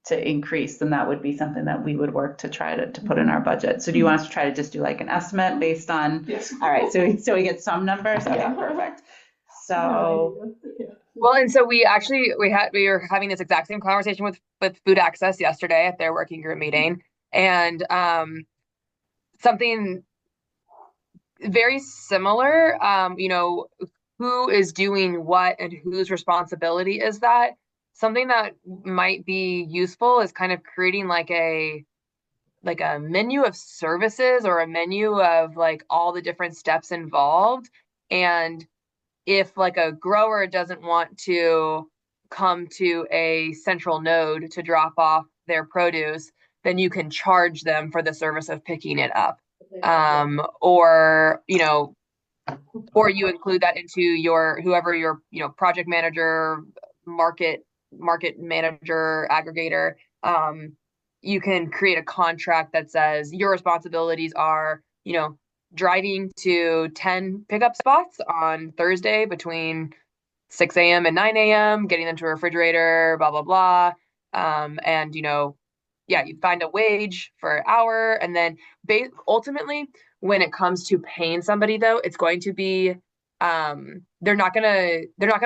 to increase, then that would be something that we would work to try to put in our budget. So do you want us to try to just do like an estimate based on? Yes. All right, so we get some numbers. Okay, perfect. So well, and so we were having this exact same conversation with Food Access yesterday at their working group meeting, and something very similar. Who is doing what and whose responsibility is that? Something that might be useful is kind of creating like a menu of services, or a menu of like all the different steps involved. And if like a grower doesn't want to come to a central node to drop off their produce, then you can charge them for the service of picking it up. Or you include that into whoever your project manager, market manager, aggregator. You can create a contract that says your responsibilities are, driving to 10 pickup spots on Thursday between 6 a.m. and 9 a.m., getting them to a refrigerator, blah, blah, blah. And, you find a wage for an hour. And then ultimately, when it comes to paying somebody, though, it's going to be they're not gonna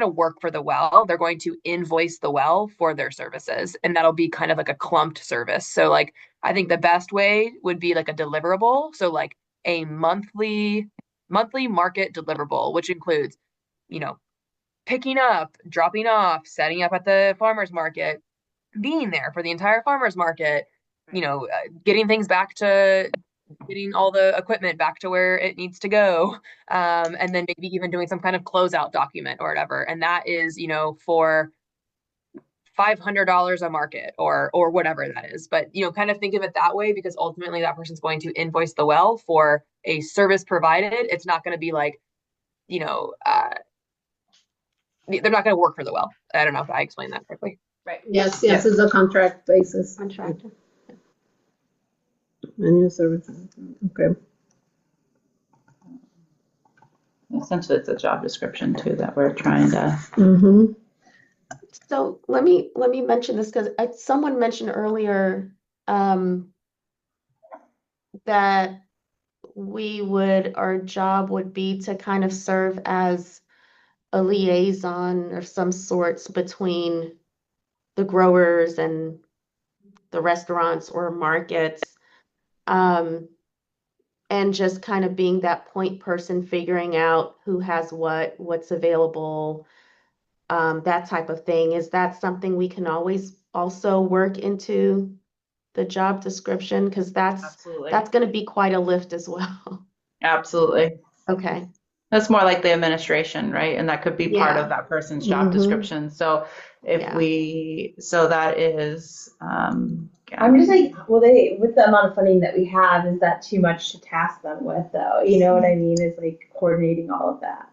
work for the well. They're going to invoice the well for their services, and that'll be kind of like a clumped service. So like I think the best way would be like a deliverable. So like a monthly market deliverable, which includes, picking up, dropping off, setting up at the farmer's market, being there for the entire farmer's market, getting all the equipment back to where it needs to go. And then maybe even doing some kind of closeout document or whatever. And that is, for $500 a market or whatever that is. But, kind of think of it that way, because ultimately that person's going to invoice the well for a service provided. It's not going to be like, they're not going to work for the well. I don't know if I explained that correctly. right. Yes, it's a contract basis. Contract. Menu services. Okay. Essentially, it's a job description too that we're trying to. So let me mention this, because someone mentioned earlier that our job would be to kind of serve as a liaison of some sorts between the growers and the restaurants or markets, and just kind of being that point person, figuring out who has what's available, that type of thing. Is that something we can always also work into the job description? Because that's Absolutely. going to be quite a lift as well. Absolutely. Okay. That's more like the administration, right? And that could be part Yeah. of that person's job Mhm. description. So if Yeah. so that is, yeah. I'm just like, well, they with the amount of funding that we have, is that too much to task them with, though? You know what I mean? Is like coordinating all of that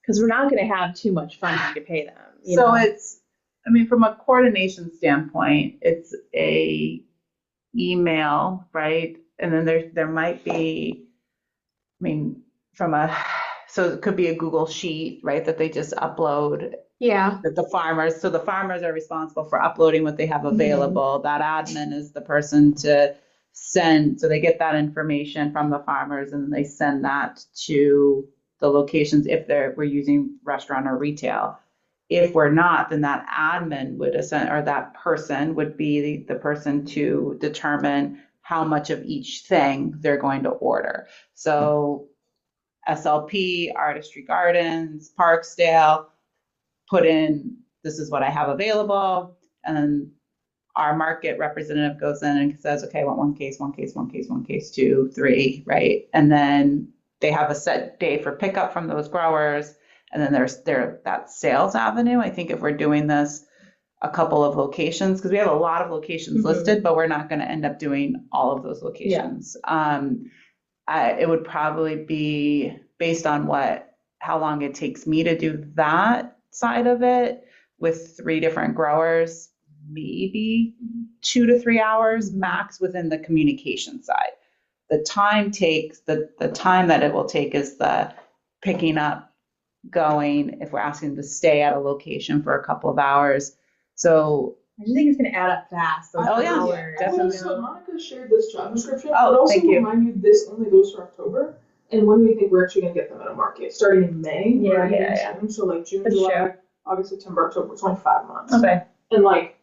because we're not going to have too much funding to pay them. So it's, I mean, from a coordination standpoint, it's a email, right? And then there might be, I mean, so it could be a Google sheet, right, that they just upload Yeah. that the farmers, so the farmers are responsible for uploading what they have available. That admin is the person to send, so they get that information from the farmers and they send that to the locations if we're using restaurant or retail. If we're not, then that admin would or that person would be the person to determine how much of each thing they're going to order. So SLP, Artistry Gardens, Parksdale, put in, this is what I have available. And our market representative goes in and says, okay, I want one case, one case, one case, one case, 2, 3, right? And then they have a set day for pickup from those growers. And then there's that sales avenue. I think if we're doing this a couple of locations, because we have a lot of locations listed, but we're not going to end up doing all of those locations. It would probably be based on how long it takes me to do that side of it with 3 different growers, maybe 2 to 3 hours max within the communication side. The time that it will take is the picking up, going, if we're asking them to stay at a location for a couple of hours. So I just think it's going to add up fast. Oh, yeah, definitely. So Monica shared this job description. Oh, but also thank you. remind you, this only goes for October. And when we think we're actually going to get them at a market, starting in May, right? In June. So like June, July, August, September, October. It's only 5 months. Okay. And like,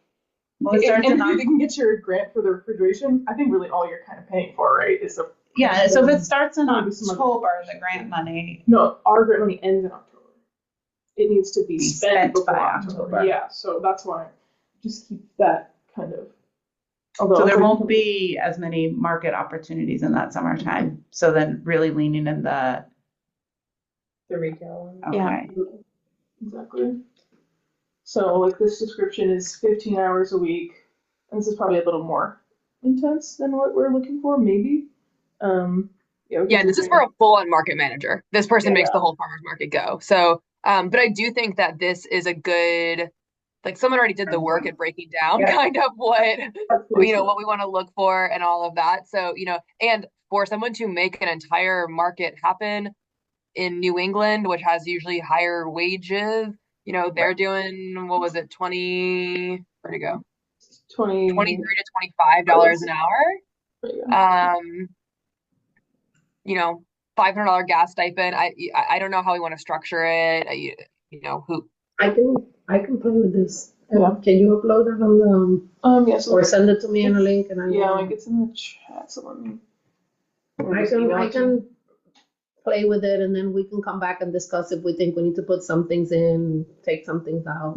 Well, if you can get your grant for the refrigeration, I think really all you're kind of paying for, right, is the. Yeah, so if it starts in October, the grant money. No, our grant money ends in October. It needs to be spent before by October. Yeah, so that's why just keep that kind of. So there won't be as many market opportunities in that summertime. So then really leaning in the retail one. Okay. Yeah. Exactly. So like this description is 15 hours a week. And this is probably a little more intense than what we're looking for, maybe. This is for a full-on market manager. This person makes the whole farmers market go. So, but I do think that this is a good, like someone already did the work at breaking down kind of what we want to look for and all of that. So, and for someone to make an entire market happen in New England, which has usually higher wages, they're doing, what was it, 23 to $25 an hour. $500 gas stipend. I don't know how we want to structure it. I can play with this. Can you upload it on the yes, or send it to me in a link and like it's in the chat. So let me. I can play with it and then we can come back and discuss if we think we need to put some things in, take some things out.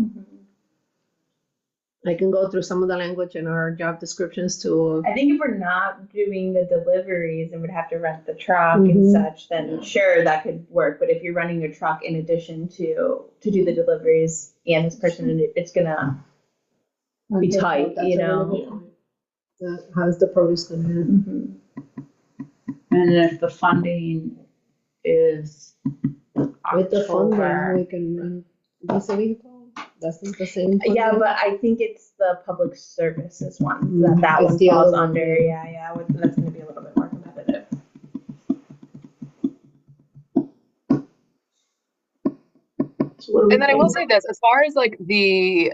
I can go through some of the language in our job descriptions too. I think if we're not doing the deliveries and would have to rent the truck and such, then sure, that could work. But if you're running your truck in addition to do the deliveries and this person, it's gonna be tight, How's the produce going to And if the funding is with the funding, October, we can run this vehicle. That's not the same. Yeah, but I think it's the public services one that It's one the falls other one. under. Yeah, that's gonna be a little bit more competitive. And then I will say this, as far as like the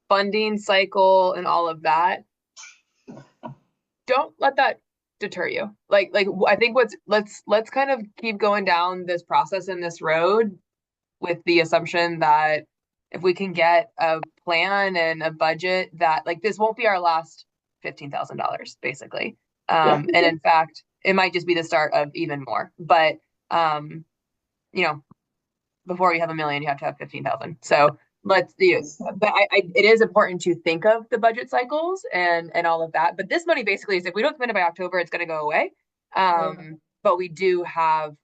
funding cycle and all of that, don't let that deter you. Like I think let's kind of keep going down this process and this road with the assumption that if we can get a plan and a budget that like this won't be our last $15,000 basically. And in fact, it might just be the start of even more. But before you have $1 million, you have to have 15,000. So let's do. But it is important to think of the budget cycles and all of that. But this money basically is if we don't spend it by October, it's going to go away. but we do have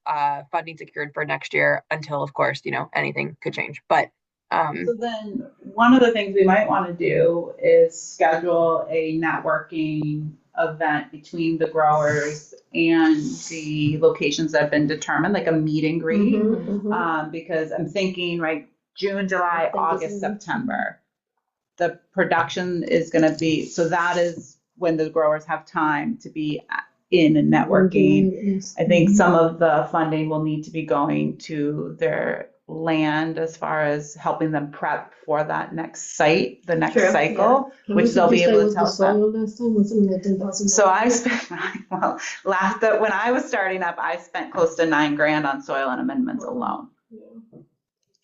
funding secured for next year until, of course, anything could change. But so then one of the things we might want to do is schedule a networking event between the growers and the locations that have been determined, like a meet and greet. Because I'm thinking, right, June, July, August, September, the production is going to be, so that is when the growers have time to be in and networking. I think some of the funding will need to be going to their land as far as helping them prep for that next site, the next cycle, which they'll be able to tell them. So I spent, well, when I was starting up, I spent close to $9,000 on soil and amendments alone.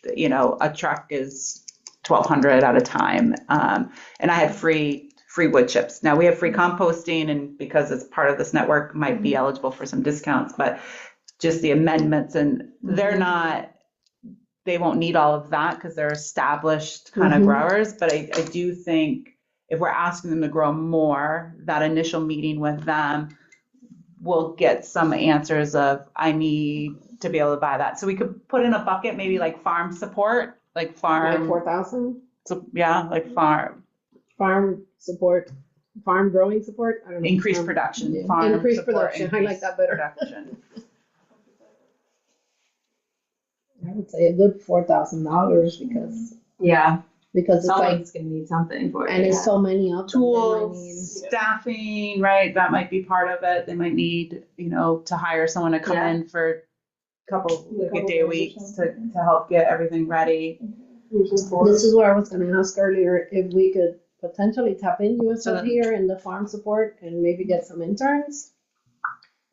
A truck is $1,200 at a time, and I had free wood chips. Now we have free composting, and because it's part of this network, might be eligible for some discounts. But just the amendments, and they won't need all of that because they're established kind of growers. But I do think if we're asking them to grow more, that initial meeting with them will get some answers of, I need to be able to buy that. So we could put in a bucket, maybe like farm support, like 4,000. So yeah, like farm support, farm growing support. I don't know. Increased production. Yeah. Farm Increased support, production. I like that better. Production. I would say a good $4,000 because it's someone's gonna need something for it. And it's so many of them. Tools, staffing, right? That might be part of it. They might need, to hire someone to come in for a day a week to help get everything ready. This is where I was going to ask earlier if we could potentially tap in USO here in the farm support and maybe get some interns.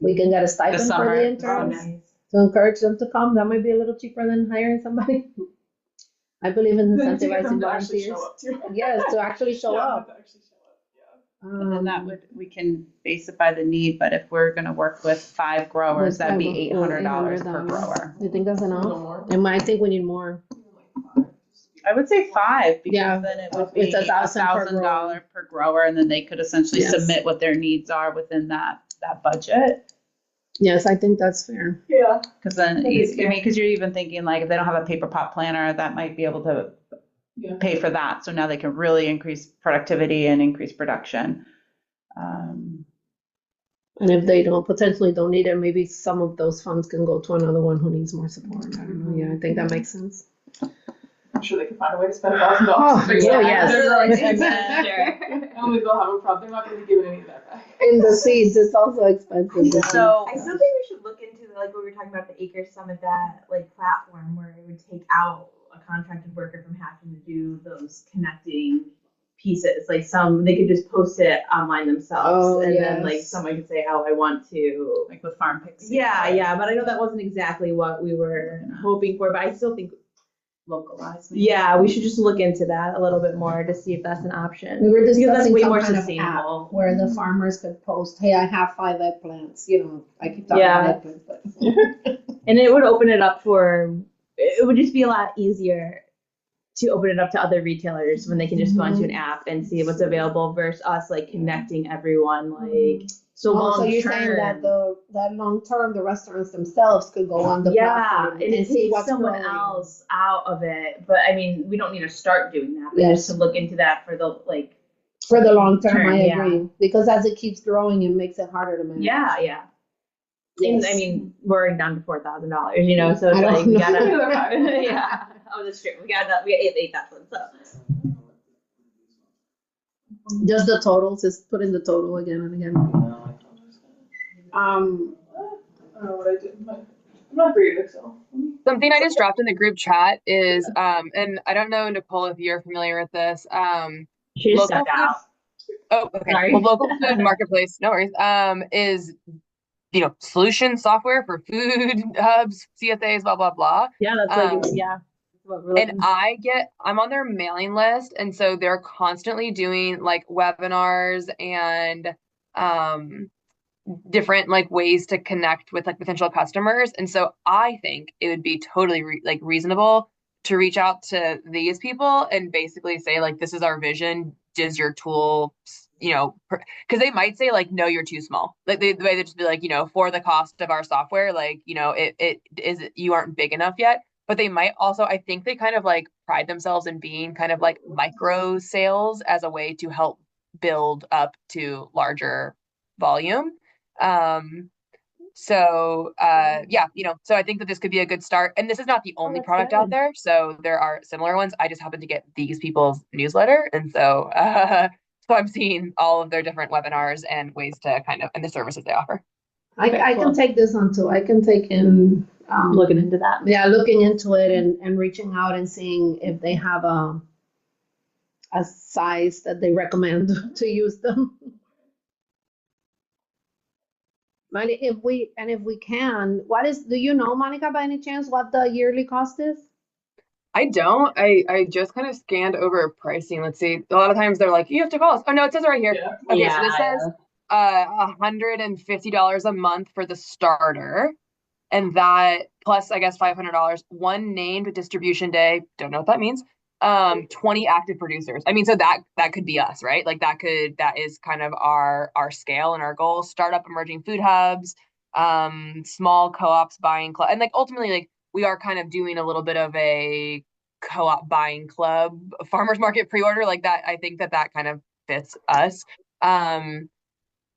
We can get a stipend for the interns to encourage them to come. That might be a little cheaper than hiring somebody. I believe in incentivizing volunteers. Yes, to actually show up. And then we can base it by the need, but if we're going to work with 5 growers, that'd be $800 per grower. You think that's enough? I think we need more. I would say 5 because then it would be $1,000 per grower, and then they could essentially submit what their needs are within that budget. Yes, I think that's fair. Yeah. Because then, because you're even thinking like if they don't have a paper pot planner, that might be able to pay for that. So now they can really increase productivity and increase production. And if they potentially don't need it, maybe some of those funds can go to another one who needs more support. I don't know. Yeah, I think that makes sense. I'm sure they can find a way to spend $1,000. Oh, yes. Only they'll have a problem. They're not going to be giving any of that back. In the seeds, it's also expensive. So I still think we should look into like what we were talking about the Acre Summit, that like platform where it would take out a contracted worker from having to do those connecting pieces. Like they could just post it online themselves, and then like someone could say, "Oh, I want to," like with farm picks. Yeah. But I know that wasn't exactly what we were hoping for. But I still think localized. Yeah, we should just look into that a little bit more to see if that's an option. We were discussing that's way some more kind sustainable. Of app where the farmers could post, "Hey, I have 5 eggplants." I keep talking about eggplants, but and it would open it up it would just be a lot easier to open it up to other retailers when they can just go onto an app and see what's available versus us like connecting everyone like. So you're saying that that long term, the restaurants themselves could go on the platform and see what's someone else out of it. But I mean, we don't need to start doing that, but just to look into that for the long term. I agree, because as it keeps growing, it makes it harder to manage. Yeah. Yes. I mean, we're down to $4,000, so it's like we gotta. Yeah. Oh, that's true. We ate 8,000. So. Just the totals. Just put in the total again and again. I don't know what I did. I'm not great at Excel. Something I just dropped in the group chat is, and I don't know, Nicole, if you're familiar with this. She just stepped out. Oh, okay. Sorry. Well, local food marketplace, no worries. Is solution software for food hubs, CSAs, blah blah blah. Yeah, that's and I'm on their mailing list, and so they're constantly doing like webinars and different like ways to connect with like potential customers. And so I think it would be totally reasonable to reach out to these people and basically say like, this is our vision. Does your tool because they might say like, no, you're too small. Like they just be like, for the cost of our software, like, it is, you aren't big enough yet. But they might also, I think they kind of like pride themselves in being kind of like micro sales as a way to help build up to larger volume. So so I think that this could be a good start. And this is not the only product out there. So there are similar ones. I just happen to get these people's newsletter. And so so I'm seeing all of their different webinars and ways to and the services they offer. I can take this on too. I can take in Looking into that. yeah, looking into it and reaching out and seeing if they have a size that they recommend to use them. But if we can, do you know, Monica, by any chance, what the yearly cost is? I don't. I just kind of scanned over pricing. Let's see. A lot of times they're like, you have to call us. Oh no, it says right here. Yeah. Okay, so this says $150 a month for the starter. And that plus, I guess, $500, one named distribution day. Don't know what that means. 20 active producers. I mean, so that could be us, right? Like that is kind of our scale and our goal. Startup emerging food hubs, small co-ops buying club. And like ultimately, like we are kind of doing a little bit of a co-op buying club, farmers market pre-order like that. I think that kind of fits us. And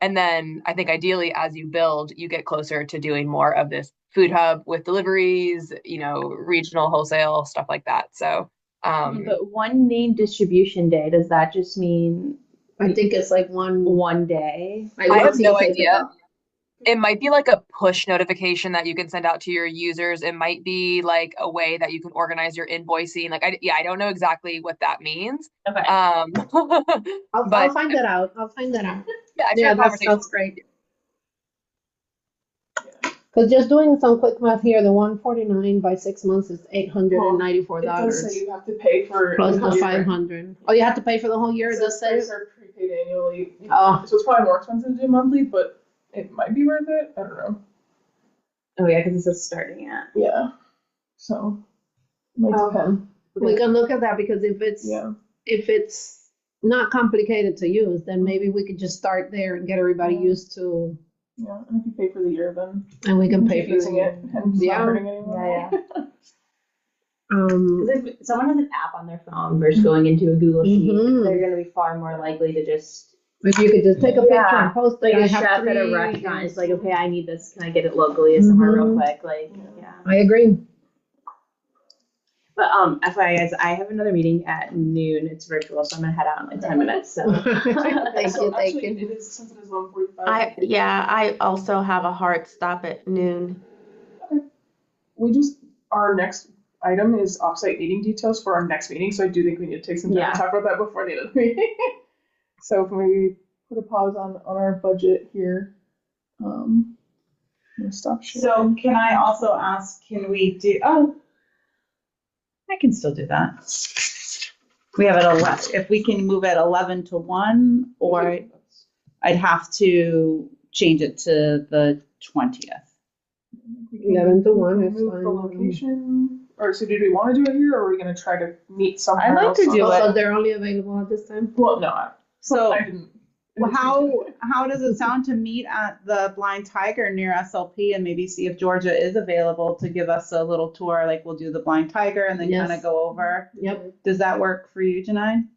then I think ideally as you build, you get closer to doing more of this food hub with deliveries, regional wholesale, stuff like that. So, but one name distribution day, does that just mean? I think it's like one day. I have no idea. It might be like a push notification that you can send out to your users. It might be like a way that you can organize your invoicing. Like, I don't know exactly what that means. Okay. I'll find that out. Yeah, that's great. Because just doing some quick math here, the 149 by 6 months is $894. It does say you have to pay for plus the 500. Oh, you have to pay for the whole year. Those prices are prepaid annually. Oh, so it's probably more expensive to do monthly, but it might be worth it. I don't know. Oh yeah, because it says starting at. Yeah. So it might depend. We can look at that because if it's not complicated to use, then maybe we could just start there and get everybody used to. Yeah, and if you pay for the year, then and we can pay for using it and it's not hurting anyone. Yeah. Because if someone has an app on their phone versus going into a Google Sheet, they're going to be far more likely to just. If you could just take a picture and post it, like a chef at a restaurant, it's like, okay, I need this. Can I get it locally somewhere real quick? Like, yeah. I agree. But FYI, guys, I have another meeting at noon. It's virtual, so I'm gonna head out in like 10 minutes. So thank you. It is, since it is 1:45. I also have a hard stop at noon. Okay. Our next item is offsite meeting details for our next meeting, so I do think we need to take some time to talk about that before the end of the meeting. So if we put a pause on our budget here, I'm gonna stop sharing. So can I also ask, can we do? Oh. I can still do that. We have it 11. If we can move it 11 to 1, or I'd have to change it to the 20th. 11 to 1 is move fine. the location. Or so did we want to do it here, or are we going to try to meet somewhere I'd like else? to do it. So they're only available at this time? Well, no. So I didn't. well, how does it sound to meet at the Blind Tiger near SLP and maybe see if Georgia is available to give us a little tour? Like we'll do the Blind Tiger and then kind of go over. Yep. Does that work for you, Janine?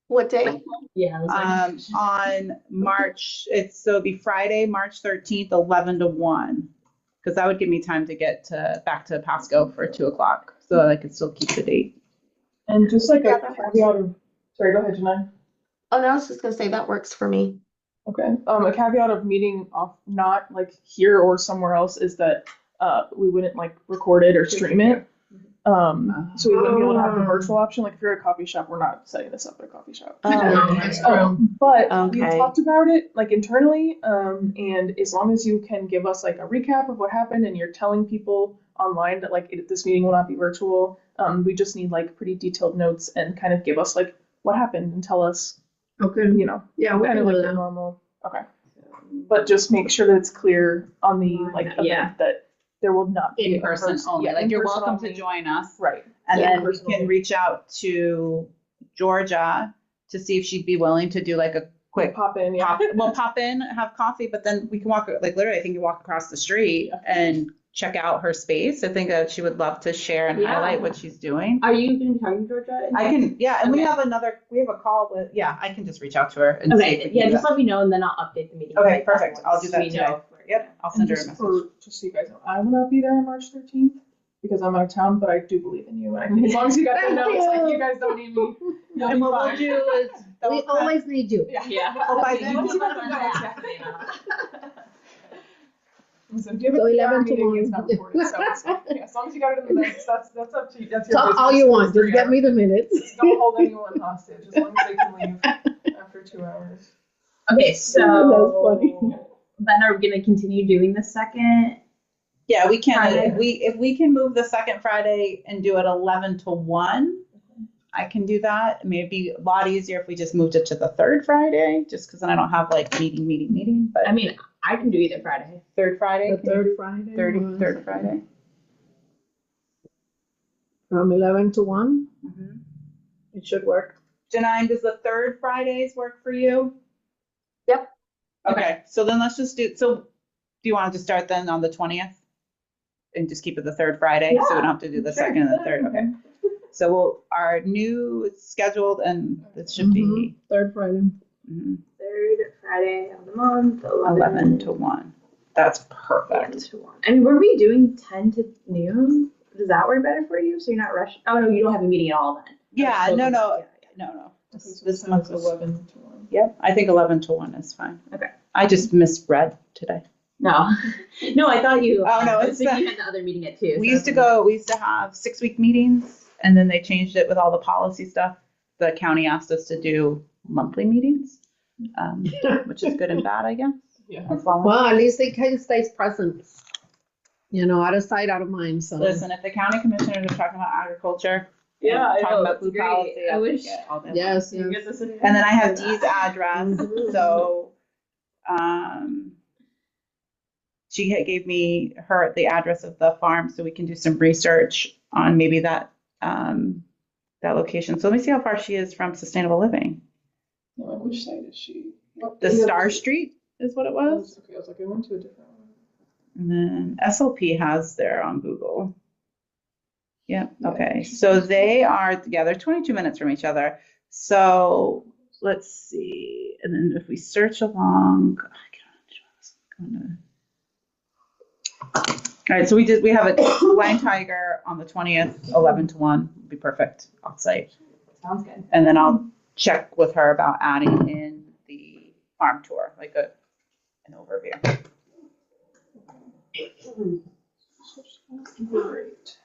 What day? Yeah. On March, it'll be Friday, March 13th, 11 to 1. Because that would give me time to get back to Pasco for 2:00, so that I could still keep the date. And just like a caveat of, sorry, go ahead, Janine. Oh, no, I was just gonna say that works for me. Okay. A caveat of meeting off, not like here or somewhere else, is that we wouldn't like record it or stream it. So we wouldn't be able to have the virtual option. Like if you're at a coffee shop, we're not setting this up at a coffee shop. But we talked about it like internally, and as long as you can give us like a recap of what happened and you're telling people online that like this meeting will not be virtual, we just need like pretty detailed notes and kind of give us like what happened and tell us. Okay. Yeah, kind of like the normal. Okay. But just make sure that it's clear on the event that there will not be in person only. Yeah, like you're welcome to join us. Right. And then we can reach out to Georgia to see if she'd be willing to do like a quick Pop in, yeah. pop in, have coffee, but then we can walk, like literally, I think you walk across the street and check out her space. I think that she would love to share and highlight what she's doing. Are you going to be talking to Georgia? I can, yeah, and Okay. we have a call with, I can just reach out to her and see if we Okay, can yeah, do just that. let me know and then I'll update the meeting. Okay, invite perfect. I'll do that once we today. know. Yep, I'll send her a Just message. just so you guys know, I will not be there on March 13th because I'm out of town, but I do believe in you. And I think as long as you got the notes, like you guys don't need me. You'll And be what we'll fine. do is, We always need you. Yeah. Oh, by Okay, then once you you got the notes, So if you have So a 11 PR to meeting, 1. it's not recorded. So it's fine. Yeah, as long as you got it in the notes, that's up to you. That's your Talk business. all you want, It's just 3 get me hours. the minutes. Don't hold anyone hostage as long as they can leave after 2 hours. Okay, That's so funny. then are we going to continue doing the second? yeah, we can, Friday. if we can move the second Friday and do it 11 to 1, I can do that. It may be a lot easier if we just moved it to the third Friday, just because then I don't have like meeting, but I mean, I can do either Friday. third Friday? The can you third do Friday. third Friday. From 11 to 1. Mm-hmm. It should work. Janine, does the third Fridays work for you? Yep. Okay, so then let's just do, so do you want to start then on the 20th? And just keep it the third Friday, so we don't have to do the Sure. second and the third, okay? So our new, it's scheduled and it should be Third Friday. Third Friday of the month, 11 to 1. That's PM perfect. to 1. And were we doing 10 to noon? Does that work better for you? So you're not rushing? Oh, no, you don't have a meeting at all then. Yeah, So- no. yeah, yeah. No. Okay, so This this month month's was, 11 to 1. yep, I think 11 to 1 is fine. Okay. I just misread today. No. No, I thought you. Oh, no, I it's think the- you had the other meeting at 2. We used to have 6-week meetings, and then they changed it with all the policy stuff. The county asked us to do monthly meetings, which is good and bad, I guess. Yeah. That's all. Well, at least they can stay present. You know, out of sight, out of mind. So Listen, if the county commissioners are talking about agriculture, Yeah, I talking know, about it's food great. policy, I I'll wish- take it all day long. yes, You yes. get this in- And then I have Dee's address, Mhm. so she gave me the address of the farm, so we can do some research on maybe that location. So let me see how far she is from Sustainable Living. Yeah, like which site is she? The Star Street is what it was. Okay, I was like, I went to a different one. And then SLP has there on Google. Yeah, okay. So they're 22 minutes from each other. So let's see. And then if we search along, all right, so we have a Blind Tiger on the 20th, 11 to 1. Would be perfect off-site. Sounds good. And then I'll check with her about adding in the farm tour, like an overview. Great.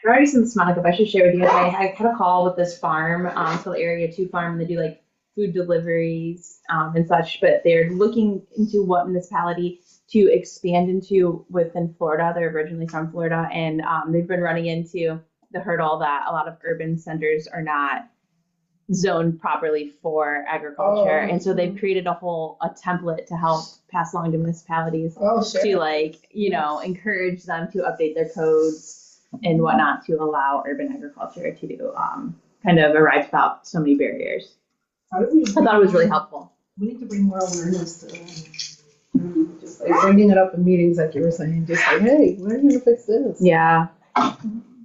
I already sent this, Monica, but I should share with you guys. I had a call with this farm, so Area 2 farm, and they do like food deliveries and such, but they're looking into what municipality to expand into within Florida. They're originally from Florida, and they've been running into the hurdle that a lot of urban centers are not zoned properly for agriculture. Oh. And so they've created a template to help pass along to municipalities to like, encourage them to update their codes and whatnot to allow urban agriculture to kind of arrive without so many barriers. I thought it was really helpful. We need to bring more awareness to them. Just like bringing it up in meetings, like you were saying, just like, hey, when are you gonna fix this? Yeah.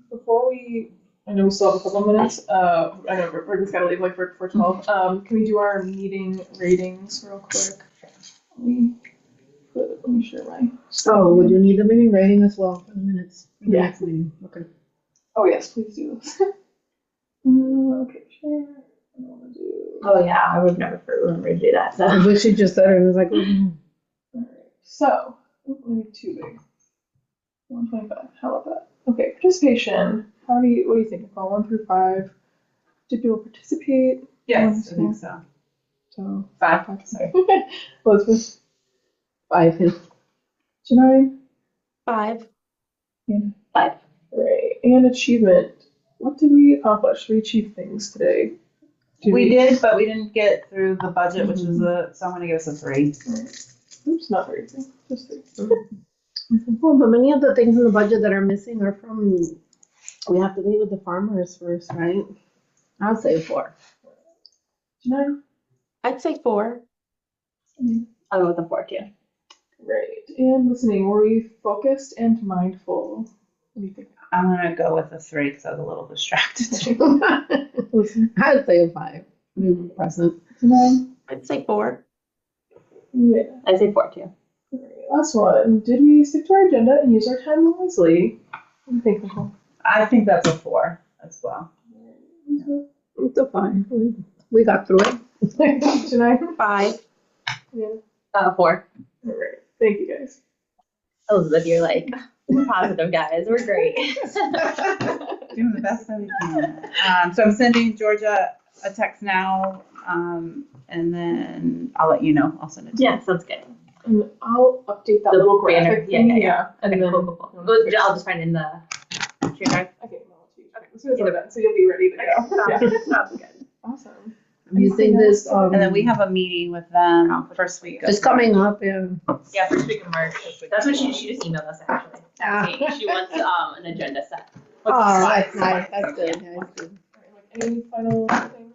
Before I know we still have a couple of minutes. I know Rick's got to leave like for 12. Can we do our meeting ratings real quick? Let me share my. Oh, would you need the meeting rating as well for the minutes? For the Yeah. next meeting? Okay. Oh yes, please do this. Okay, share. I want to do. Oh yeah, I would never remember to do that. So. I wish she just said it and was like, Alright, so, maybe too big. 125, how about that? Okay, participation. What do you think, Nicole? 1 through 5. Did people participate? Yes, I think so. So, 5. sorry. Elizabeth? 5. Janine? 5. Yeah. 5. Right. And achievement. What did we accomplish? We achieved things today. We did, but we didn't get through the budget, which is so I'm gonna give us a 3. Oops, not very good. Just 3. Well, but many of the things in the budget that are missing are from, we have to meet with the farmers first, right? I'll say 4. Janine? I'd say 4. I'll go with the 4 too. Right. And listening, were we focused and mindful? What do you think? I'm gonna go with a 3 because I was a little distracted. Listen. I'd say a 5. Present. Janine? I'd say 4. Yeah. I'd say 4 too. Alright, last one. Did we stick to our agenda and use our time wisely? What do you think, Nicole? I think that's a 4 as well. It's a 5. We got through it. Janine? 5. Yeah. 4. Alright. Thank you guys. Elizabeth, you're like, we're positive guys. We're great. Doing the best that we can. So I'm sending Georgia a text now, and then I'll let you know. I'll send it to you. Yeah, sounds good. And I'll update that The little banner. graphic Yeah, thing. yeah, yeah. And Okay, then cool. I'll just find it in the share drive. Okay, as soon as I'm done, so you'll be ready to go. Yeah. Sounds good. Awesome. I'm using this. And then we have a meeting with them first week. It's coming up. Yeah. Yeah, first week of March. That's what she just emailed us actually. Asking. She wants an agenda set. Oh, that's nice. That's good. Yeah, that's good. Any final things?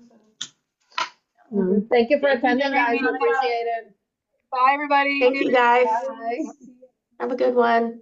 Thank you for Thank you, attending, guys. Jeremy. Appreciate it. Bye, everybody. Thank you, guys. Bye. Have a good one.